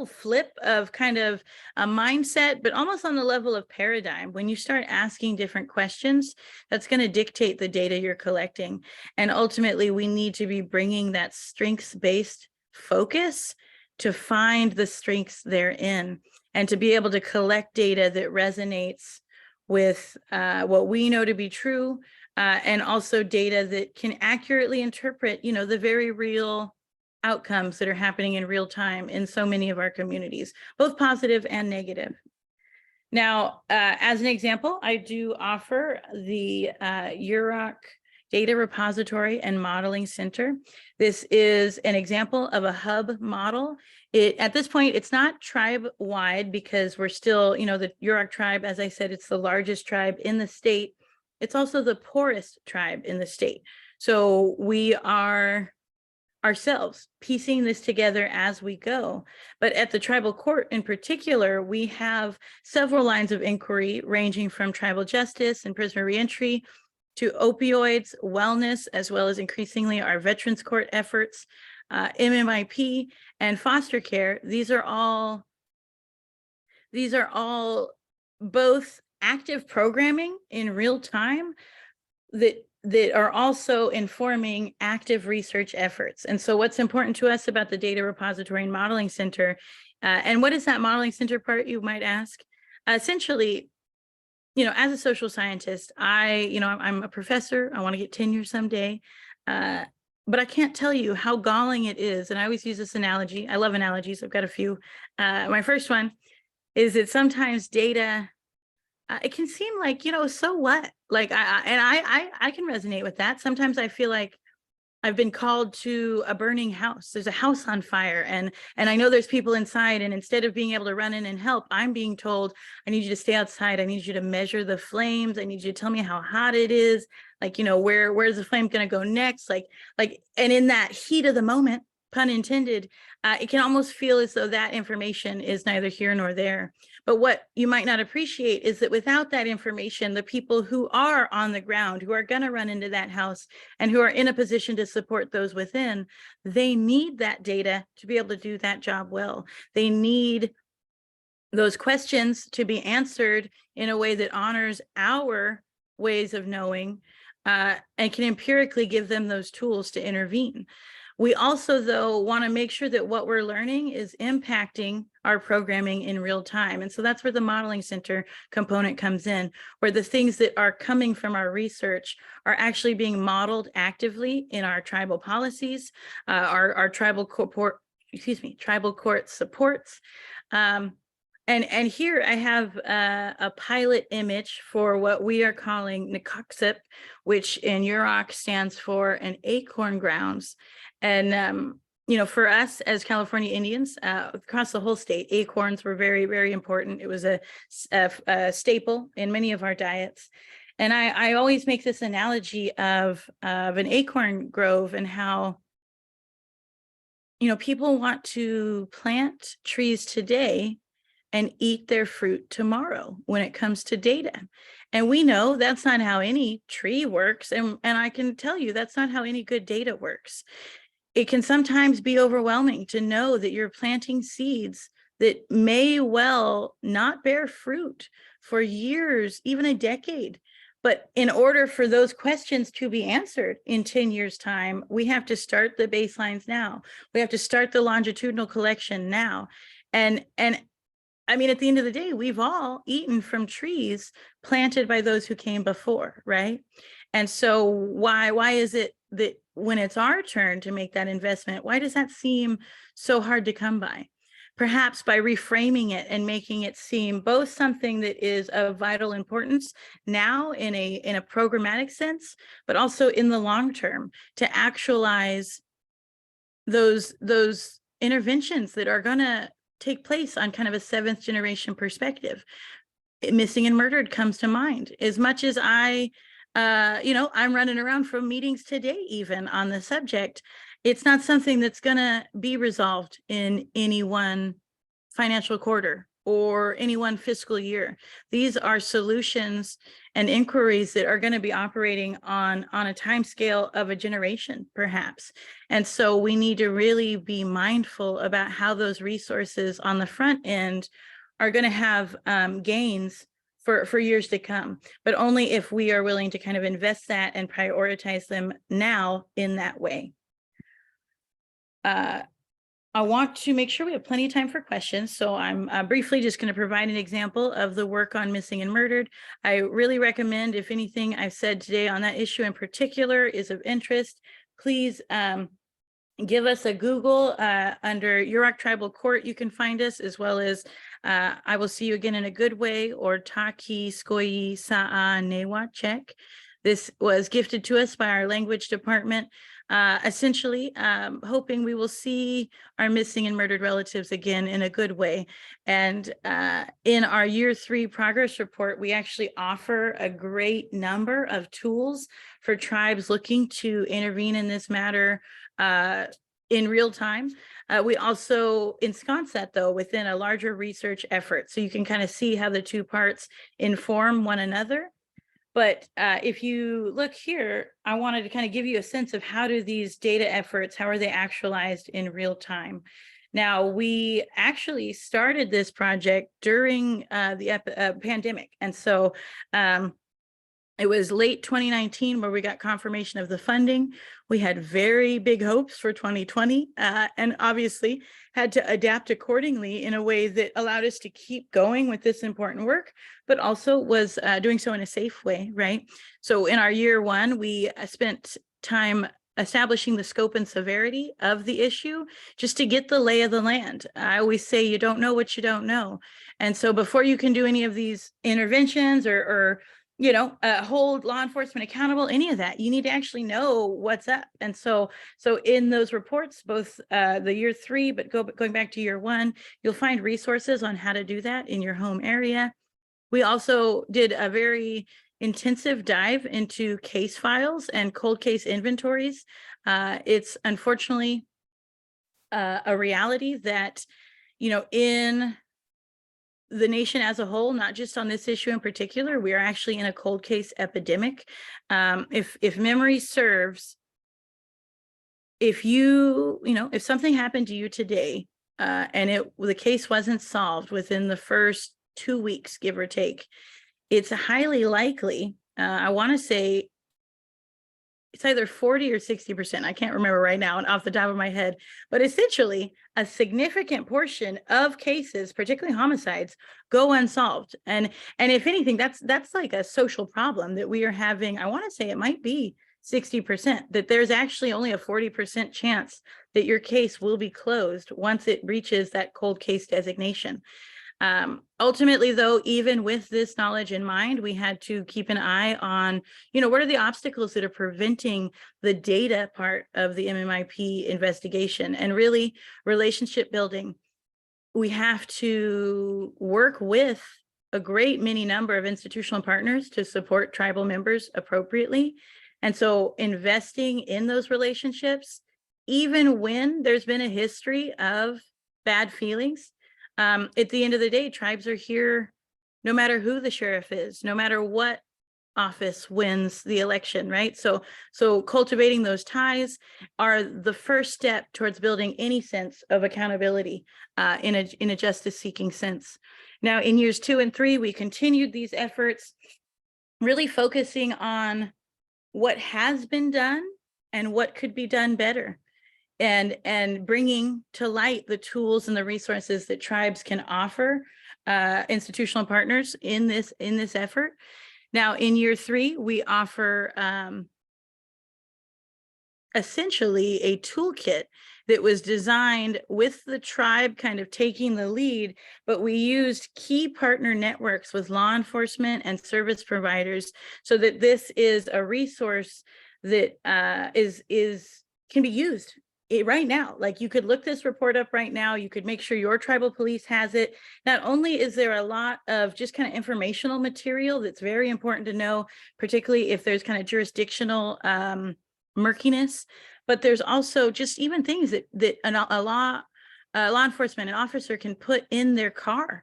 flip of kind of a mindset, but almost on the level of paradigm. When you start asking different questions, that's going to dictate the data you're collecting. And ultimately, we need to be bringing that strengths-based focus to find the strengths therein and to be able to collect data that resonates with what we know to be true, and also data that can accurately interpret, you know, the very real outcomes that are happening in real time in so many of our communities, both positive and negative. Now, as an example, I do offer the UROC Data Repository and Modeling Center. This is an example of a hub model. At this point, it's not tribe-wide because we're still, you know, the Yurok tribe, as I said, it's the largest tribe in the state. It's also the poorest tribe in the state. So we are ourselves piecing this together as we go. But at the tribal court in particular, we have several lines of inquiry ranging from tribal justice and prisoner reentry to opioids, wellness, as well as increasingly our veterans court efforts, MMIP, and foster care. These are all both active programming in real time that are also informing active research efforts. And so what's important to us about the Data Repository and Modeling Center, and what is that Modeling Center part, you might ask? Essentially, you know, as a social scientist, I'm a professor, I want to get tenure someday, but I can't tell you how galling it is. And I always use this analogy. I love analogies. I've got a few. My first one is that sometimes data, it can seem like, you know, so what? Like, I can resonate with that. Sometimes I feel like I've been called to a burning house. There's a house on fire, and I know there's people inside. And instead of being able to run in and help, I'm being told, I need you to stay outside. I need you to measure the flames. I need you to tell me how hot it is. Like, you know, where's the flame going to go next? Like, and in that heat of the moment, pun intended, it can almost feel as though that information is neither here nor there. But what you might not appreciate is that without that information, the people who are on the ground, who are going to run into that house and who are in a position to support those within, they need that data to be able to do that job well. They need those questions to be answered in a way that honors our ways of knowing, and can empirically give them those tools to intervene. We also, though, want to make sure that what we're learning is impacting our programming in real time. And so that's where the Modeling Center component comes in, where the things that are coming from our research are actually being modeled actively in our tribal policies, our tribal court supports. And here I have a pilot image for what we are calling NACOXIP, which in Yurok stands for an acorn grounds. And, you know, for us as California Indians across the whole state, acorns were very, very important. It was a staple in many of our diets. And I always make this analogy of an acorn grove and how, you know, people want to plant trees today and eat their fruit tomorrow when it comes to data. And we know that's not how any tree works. And I can tell you that's not how any good data works. It can sometimes be overwhelming to know that you're planting seeds that may well not bear fruit for years, even a decade. But in order for those questions to be answered in 10 years' time, we have to start the baselines now. We have to start the longitudinal collection now. And I mean, at the end of the day, we've all eaten from trees planted by those who came before, right? And so why is it that when it's our turn to make that investment, why does that seem so hard to come by? Perhaps by reframing it and making it seem both something that is of vital importance now in a programmatic sense, but also in the long term to actualize those interventions that are going to take place on kind of a 7th generation perspective. Missing and murdered comes to mind. As much as I I'm running around from meetings today even on the subject. It's not something that's going to be resolved in any one financial quarter or any one fiscal year. These are solutions and inquiries that are going to be operating on a time scale of a generation, perhaps. And so we need to really be mindful about how those resources on the front end are going to have gains for years to come, but only if we are willing to kind of invest that and prioritize them now in that way. I want to make sure we have plenty of time for questions, so I'm briefly just going to provide an example of the work on missing and murdered. I really recommend, if anything I've said today on that issue in particular is of interest, please give us a Google under Yurok Tribal Court. You can find us, as well as I Will See You Again in a Good Way, or Taki Skoyi Sa'a Newa Check. This was gifted to us by our language department, essentially hoping we will see our missing and murdered relatives again in a good way. And in our year 3 progress report, we actually offer a great number of tools for tribes looking to intervene in this matter in real time. We also ensconce that, though, within a larger research effort, so you can kind of see how the two parts inform one another. But if you look here, I wanted to kind of give you a sense of how do these data efforts, how are they actualized in real time? Now, we actually started this project during the pandemic. And so it was late 2019 where we got confirmation of the funding. We had very big hopes for 2020 and obviously had to adapt accordingly in a way that allowed us to keep going with this important work, but also was doing so in a safe way, right? So in our year 1, we spent time establishing the scope and severity of the issue just to get the lay of the land. I always say you don't know what you don't know. And so before you can do any of these interventions or hold law enforcement accountable, any of that, you need to actually know what's up. And so in those reports, both the year 3, but going back to year 1, you'll find resources on how to do that in your home area. We also did a very intensive dive into case files and cold case inventories. It's unfortunately a reality that, in the nation as a whole, not just on this issue in particular, we are actually in a cold case epidemic. If memory serves, if something happened to you today and the case wasn't solved within the first 2 weeks, give or take, it's highly likely, I want to say it's either 40 or 60%. I can't remember right now and off the top of my head, but essentially a significant portion of cases, particularly homicides, go unsolved. And if anything, that's like a social problem that we are having. I want to say it might be 60%, that there's actually only a 40% chance that your case will be closed once it reaches that cold case designation. Ultimately, though, even with this knowledge in mind, we had to keep an eye on, what are the obstacles that are preventing the data part of the MMIP investigation, and really relationship building. We have to work with a great many number of institutional partners to support tribal members appropriately. And so investing in those relationships, even when there's been a history of bad feelings, at the end of the day, tribes are here no matter who the sheriff is, no matter what office wins the election, right? So cultivating those ties are the first step towards building any sense of accountability in a justice-seeking sense. Now, in years 2 and 3, we continued these efforts, really focusing on what has been done and what could be done better, and bringing to light the tools and the resources that tribes can offer institutional partners in this effort. Now, in year 3, we offer essentially a toolkit that was designed with the tribe kind of taking the lead, but we used key partner networks with law enforcement and service providers so that this is a resource that can be used right now. Like, you could look this report up right now. You could make sure your tribal police has it. Not only is there a lot of just kind of informational material that's very important to know, particularly if there's kind of jurisdictional murkiness, but there's also just even things that a law enforcement, an officer can put in their car.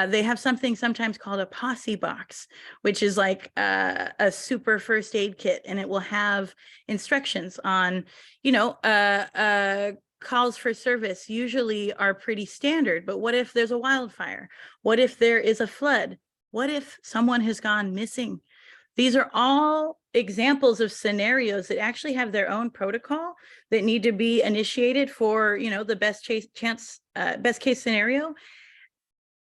They have something sometimes called a posse box, which is like a super first aid kit, and it will have instructions on, calls for service usually are pretty standard, but what if there's a wildfire? What if there is a flood? What if someone has gone missing? These are all examples of scenarios that actually have their own protocol that need to be initiated for, the best case scenario.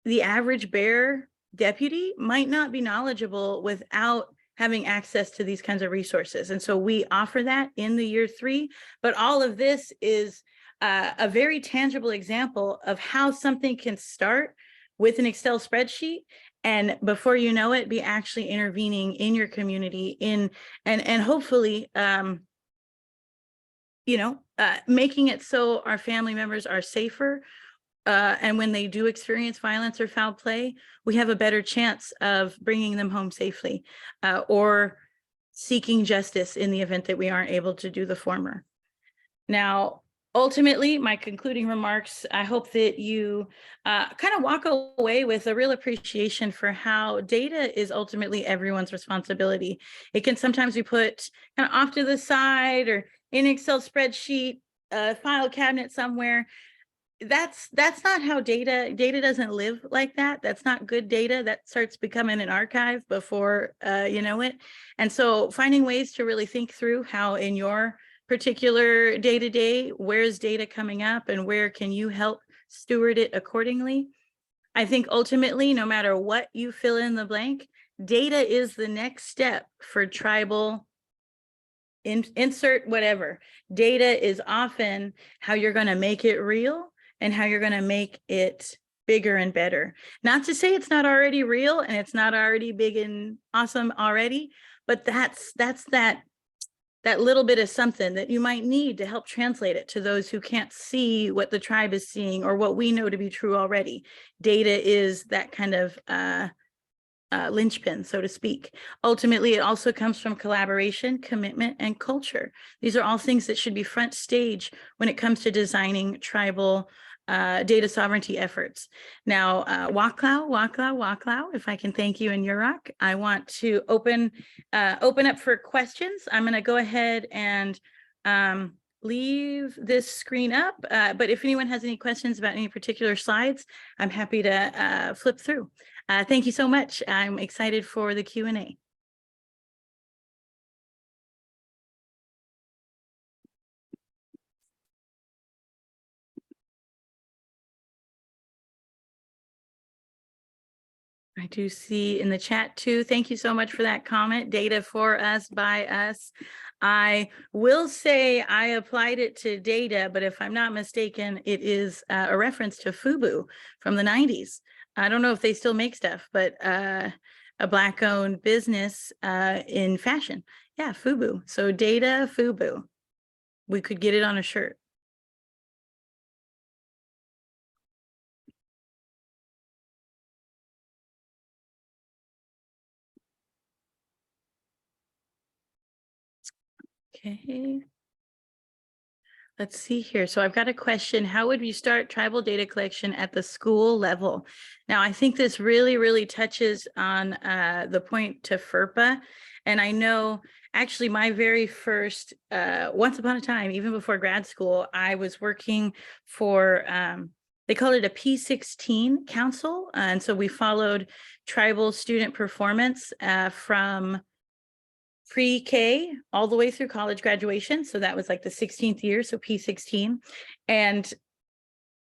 The average bear deputy might not be knowledgeable without having access to these kinds of resources. And so we offer that in the year 3, but all of this is a very tangible example of how something can start with an Excel spreadsheet, and before you know it, be actually intervening in your community and hopefully, making it so our family members are safer. And when they do experience violence or foul play, we have a better chance of bringing them home safely, or seeking justice in the event that we aren't able to do the former. Now, ultimately, my concluding remarks, I hope that you kind of walk away with a real appreciation for how data is ultimately everyone's responsibility. It can sometimes be put kind of off to the side or in an Excel spreadsheet, a file cabinet somewhere. That's not how data doesn't live like that. That's not good data. That starts becoming an archive before you know it. And so finding ways to really think through how in your particular day-to-day, where's data coming up and where can you help steward it accordingly? I think ultimately, no matter what you fill in the blank, data is the next step for tribal insert whatever. Data is often how you're going to make it real and how you're going to make it bigger and better. Not to say it's not already real and it's not already big and awesome already, but that's that little bit of something that you might need to help translate it to those who can't see what the tribe is seeing or what we know to be true already. Data is that kind of linchpin, so to speak. Ultimately, it also comes from collaboration, commitment, and culture. These are all things that should be front stage when it comes to designing tribal data sovereignty efforts. Now, Waklau, if I can thank you in Yurok, I want to open up for questions. I'm going to go ahead and leave this screen up, but if anyone has any questions about any particular slides, I'm happy to flip through. Thank you so much. I'm excited for the Q&A. I do see in the chat too. Thank you so much for that comment. Data for us, by us. I will say I applied it to data, but if I'm not mistaken, it is a reference to FUBU from the 90s. I don't know if they still make stuff, but a Black-owned business in fashion. Yeah, FUBU. So data, FUBU. We could get it on a shirt. Okay. Let's see here. So I've got a question. How would we start tribal data collection at the school level? Now, I think this really, really touches on the point to FERPA. And I know actually my very first, once upon a time, even before grad school, I was working for, they called it a P16 council. And so we followed tribal student performance from pre-K all the way through college graduation. So that was like the 16th year, so P16. And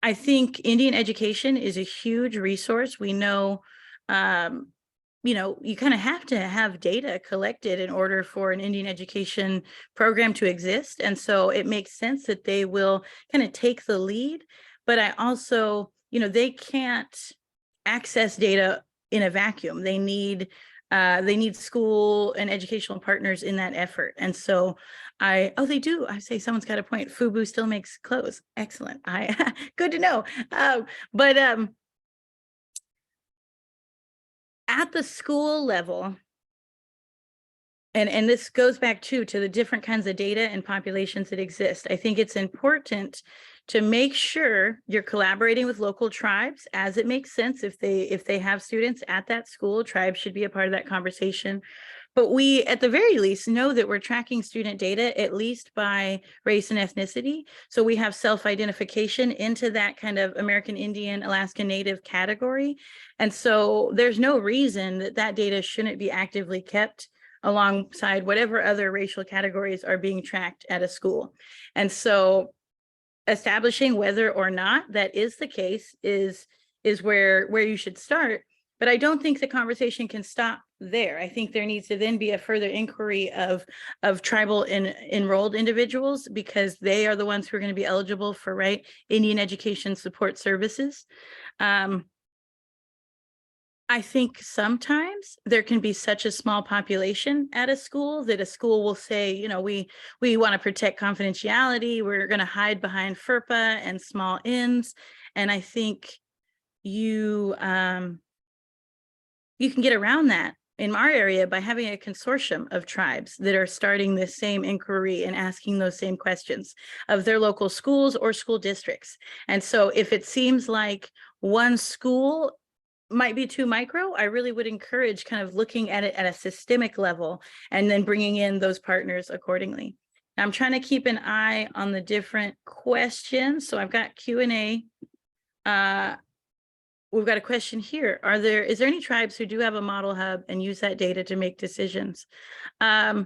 I think Indian education is a huge resource. We know, you kind of have to have data collected in order for an Indian education program to exist. And so it makes sense that they will kind of take the lead. But I also, they can't access data in a vacuum. They need They need school and educational partners in that effort. And so oh, they do. I say someone's got a point. FUBU still makes clothes. Excellent. Good to know. But at the school level, and this goes back to the different kinds of data and populations that exist. I think it's important to make sure you're collaborating with local tribes as it makes sense. If they have students at that school, tribes should be a part of that conversation. But we, at the very least, know that we're tracking student data at least by race and ethnicity. So we have self-identification into that kind of American Indian, Alaska Native category. And so there's no reason that that data shouldn't be actively kept alongside whatever other racial categories are being tracked at a school. And so establishing whether or not that is the case is where you should start. But I don't think the conversation can stop there. I think there needs to then be a further inquiry of tribal enrolled individuals, because they are the ones who are going to be eligible for Indian education support services. I think sometimes there can be such a small population at a school that a school will say, you know, we want to protect confidentiality. We're going to hide behind FERPA and small ends. And I think you can get around that in our area by having a consortium of tribes that are starting this same inquiry and asking those same questions of their local schools or school districts. And so if it seems like one school might be too micro, I really would encourage kind of looking at it at a systemic level and then bringing in those partners accordingly. Now, I'm trying to keep an eye on the different questions. So I've got Q&A. We've got a question here. Is there any tribes who do have a model hub and use that data to make decisions? I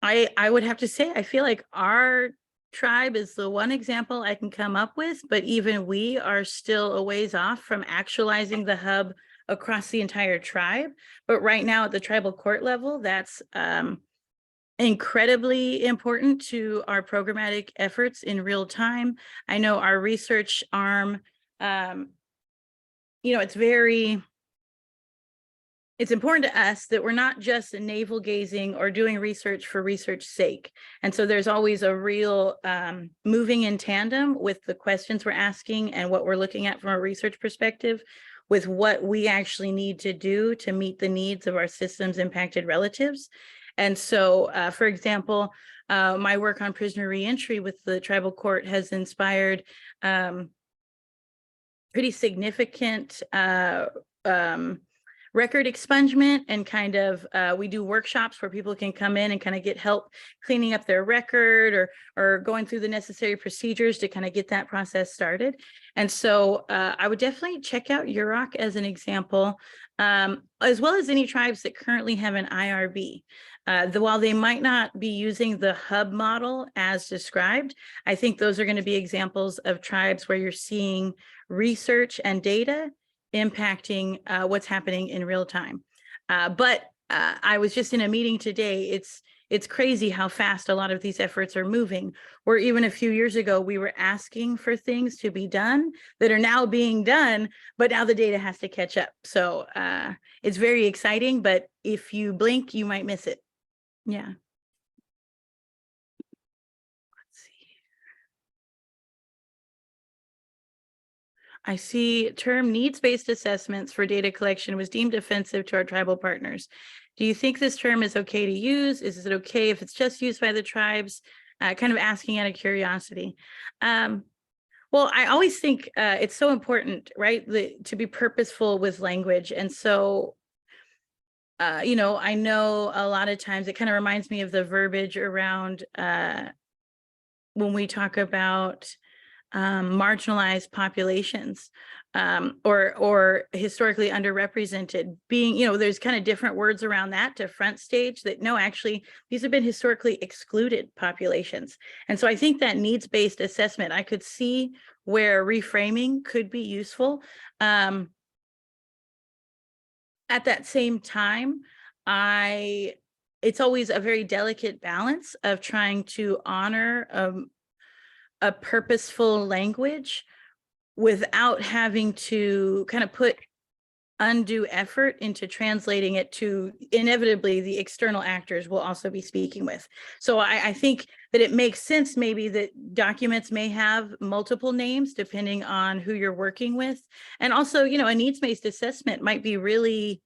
would have to say, I feel like our tribe is the one example I can come up with, but even we are still a ways off from actualizing the hub across the entire tribe. But right now at the tribal court level, that's incredibly important to our programmatic efforts in real time. I know our research arm, you know, it's important to us that we're not just navel gazing or doing research for research's sake. And so there's always a real moving in tandem with the questions we're asking and what we're looking at from a research perspective with what we actually need to do to meet the needs of our system's impacted relatives. And so, for example, my work on prisoner reentry with the tribal court has inspired pretty significant record expungement, and kind of we do workshops where people can come in and kind of get help cleaning up their record or going through the necessary procedures to kind of get that process started. And so I would definitely check out Yurok as an example, as well as any tribes that currently have an IRB. While they might not be using the hub model as described, I think those are going to be examples of tribes where you're seeing research and data impacting what's happening in real time. But I was just in a meeting today. It's crazy how fast a lot of these efforts are moving, where even a few years ago, we were asking for things to be done that are now being done, but now the data has to catch up. So it's very exciting, but if you blink, you might miss it. Yeah. Let's see. I see term needs-based assessments for data collection was deemed offensive to our tribal partners. Do you think this term is okay to use? Is it okay if it's just used by the tribes? Kind of asking out of curiosity. Well, I always think it's so important, right, to be purposeful with language. And so, you know, I know a lot of times it kind of reminds me of the verbiage around when we talk about marginalized populations or historically underrepresented being, you know, there's kind of different words around that to front stage that no, actually, these have been historically excluded populations. And so I think that needs-based assessment, I could see where reframing could be useful. At that same time, it's always a very delicate balance of trying to honor a purposeful language without having to kind of put undue effort into translating it to inevitably the external actors will also be speaking with. So I think that it makes sense maybe that documents may have multiple names depending on who you're working with. And also, you know, a needs-based assessment might be really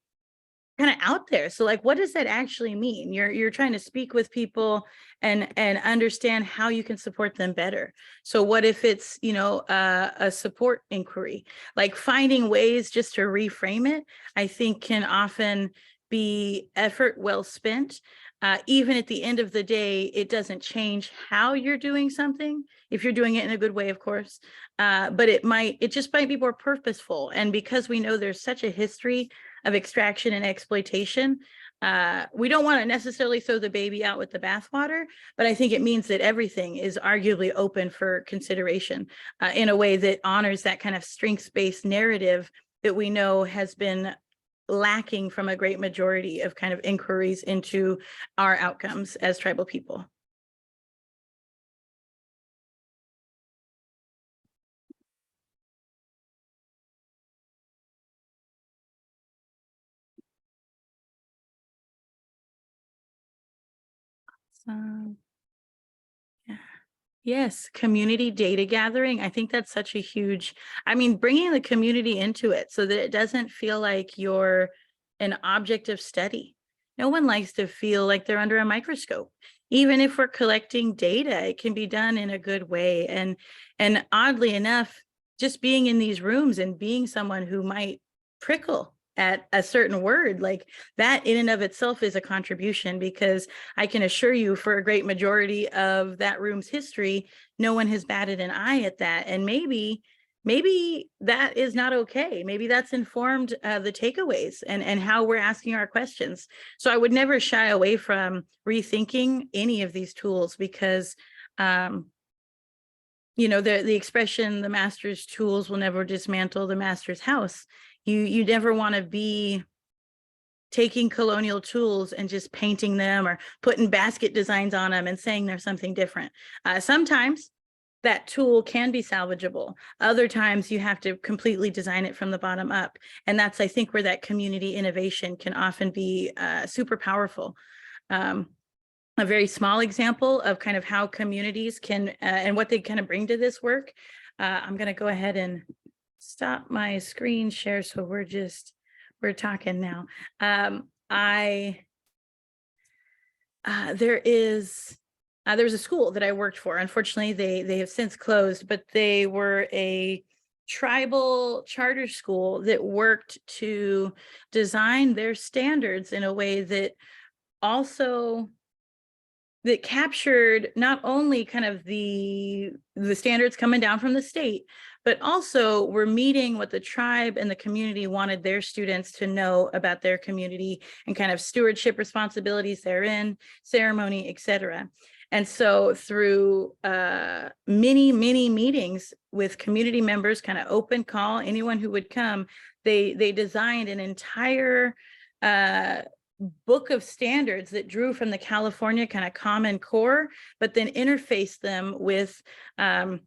kind of out there. So like, what does that actually mean? You're trying to speak with people and understand how you can support them better. So what if it's, you know, a support inquiry, like finding ways just to reframe it, I think can often be effort well spent. Even at the end of the day, it doesn't change how you're doing something, if you're doing it in a good way, of course, but it just might be more purposeful. And because we know there's such a history of extraction and exploitation, we don't want to necessarily throw the baby out with the bathwater, but I think it means that everything is arguably open for consideration in a way that honors that kind of strengths-based narrative that we know has been lacking from a great majority of kind of inquiries into our outcomes as tribal people. So, yeah. Yes, community data gathering. I think that's such a huge, I mean, bringing the community into it so that it doesn't feel like you're an object of study. No one likes to feel like they're under a microscope. Even if we're collecting data, it can be done in a good way. And oddly enough, just being in these rooms and being someone who might prickle at a certain word, like that in and of itself is a contribution, because I can assure you for a great majority of that room's history, no one has batted an eye at that. And maybe that is not okay. Maybe that's informed the takeaways and how we're asking our questions. So I would never shy away from rethinking any of these tools, because you know, the expression, the master's tools will never dismantle the master's house. You never want to be taking colonial tools and just painting them or putting basket designs on them and saying there's something different. Sometimes that tool can be salvageable. Other times you have to completely design it from the bottom up. And that's, I think, where that community innovation can often be super powerful. A very small example of kind of how communities can and what they kind of bring to this work. I'm going to go ahead and stop my screen share. So we're talking now. There was a school that I worked for. Unfortunately, they have since closed, but they were a tribal charter school that worked to design their standards in a way that also that captured not only kind of the standards coming down from the state, but also were meeting what the tribe and the community wanted their students to know about their community and kind of stewardship responsibilities therein, ceremony, etc. And so through many meetings with community members, kind of open call, anyone who would come, they designed an entire book of standards that drew from the California kind of Common Core, but then interfaced them with kind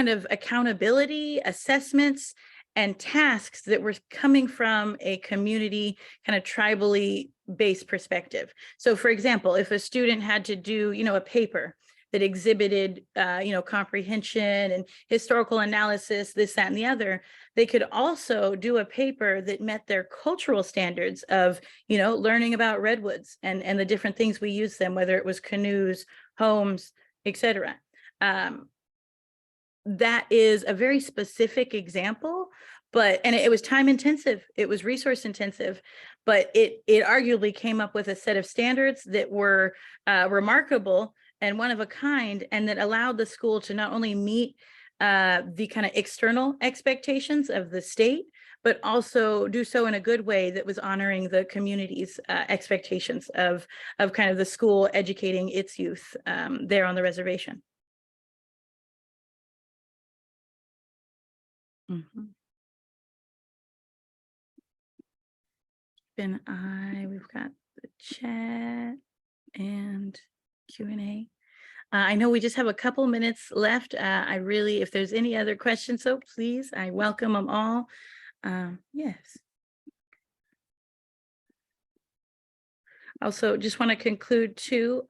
of accountability, assessments, and tasks that were coming from a community kind of tribally based perspective. So for example, if a student had to do, you know, a paper that exhibited, you know, comprehension and historical analysis, this, that, and the other, they could also do a paper that met their cultural standards of, you know, learning about redwoods and the different things we use them, whether it was canoes, homes, etc. That is a very specific example, and it was time intensive, it was resource intensive, but it arguably came up with a set of standards that were remarkable and one of a kind, and that allowed the school to not only meet the kind of external expectations of the state, but also do so in a good way that was honoring the community's expectations of kind of the school educating its youth there on the reservation. Mm-hmm. We've got the chat and Q&A. I know we just have a couple minutes left. I really, if there's any other questions, so please, I welcome them all. Yes. Also, just want to conclude too.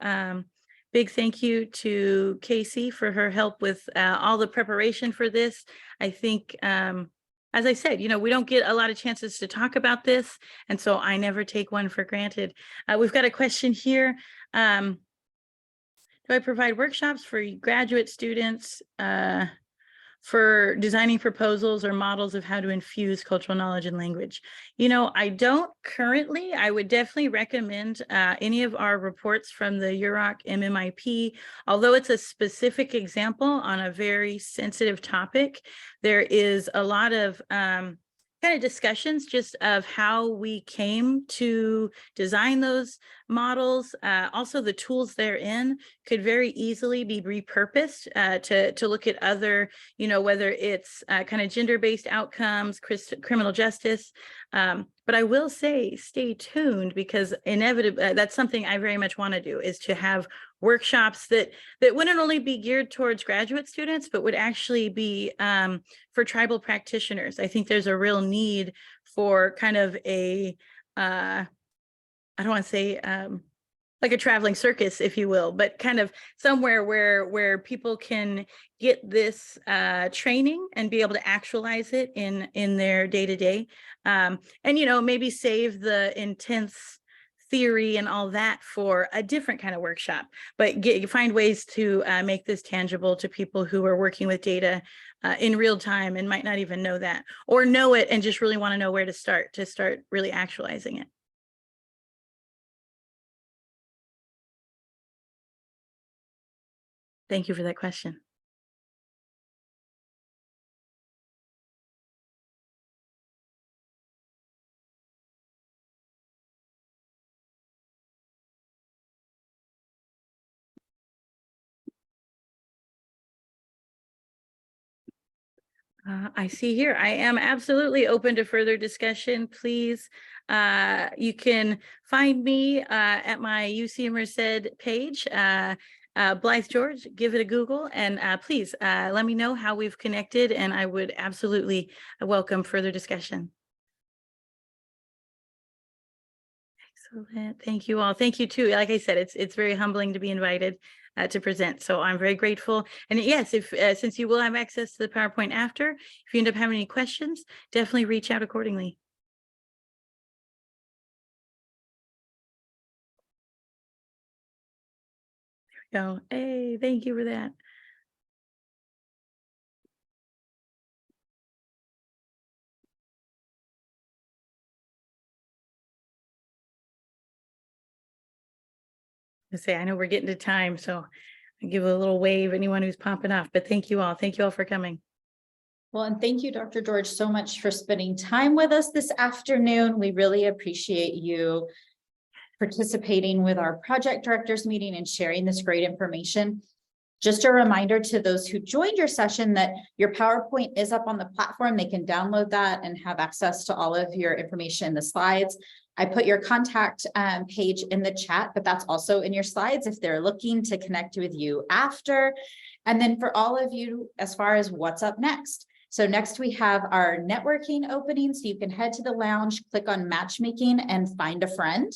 Big thank you to Casey for her help with all the preparation for this. I think, as I said, we don't get a lot of chances to talk about this, and so I never take one for granted. We've got a question here. Do I provide workshops for graduate students for designing proposals or models of how to infuse cultural knowledge and language? I don't currently. I would definitely recommend any of our reports from the UROC MMIP. Although it's a specific example on a very sensitive topic, there is a lot of kind of discussions just of how we came to design those models. Also, the tools therein could very easily be repurposed to look at other, whether it's kind of gender-based outcomes, criminal justice. But I will say, stay tuned, because inevitably, that's something I very much want to do, is to have workshops that wouldn't only be geared towards graduate students, but would actually be for tribal practitioners. I think there's a real need for kind of a, I don't want to say like a traveling circus, if you will, but kind of somewhere where people can get this training and be able to actualize it in their day-to-day. And, maybe save the intense theory and all that for a different kind of workshop, but find ways to make this tangible to people who are working with data in real time and might not even know that, or know it and just really want to know where to start really actualizing it. Thank you for that question. I see here, I am absolutely open to further discussion. Please, you can find me at my UC Merced page, Blythe George. Give it a Google, and please let me know how we've connected, and I would absolutely welcome further discussion. Excellent. Thank you all. Thank you too. Like I said, it's very humbling to be invited to present. So I'm very grateful. And yes, if since you will have access to the PowerPoint after, if you end up having any questions, definitely reach out accordingly. There we go. Hey, thank you for that. I know we're getting to time, so I give a little wave anyone who's popping off, but thank you all. Thank you all for coming. Well, and thank you, Dr. George, so much for spending time with us this afternoon. We really appreciate you participating with our project directors meeting and sharing this great information. Just a reminder to those who joined your session that your PowerPoint is up on the platform. They can download that and have access to all of your information in the slides. I put your contact page in the chat, but that's also in your slides if they're looking to connect with you after. And then for all of you, as far as what's up next. So next we have our networking opening. So you can head to the lounge, click on matchmaking and find a friend.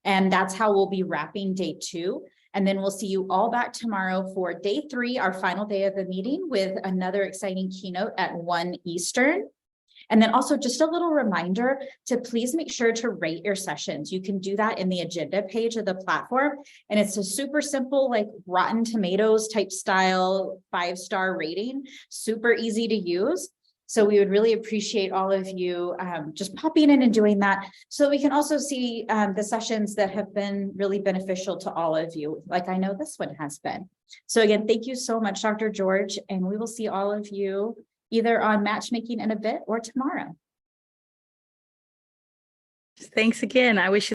And that's how we'll be wrapping day 2. And then we'll see you all back tomorrow for day 3, our final day of the meeting, with another exciting keynote at 1 Eastern. And then also just a little reminder to please make sure to rate your sessions. You can do that in the agenda page of the platform. And it's a super simple, like Rotten Tomatoes type style 5-star rating, super easy to use. So we would really appreciate all of you just popping in and doing that, so we can also see the sessions that have been really beneficial to all of you, like I know this one has been. So again, thank you so much, Dr. George, and we will see all of you either on matchmaking in a bit or tomorrow. Thanks again. I wish you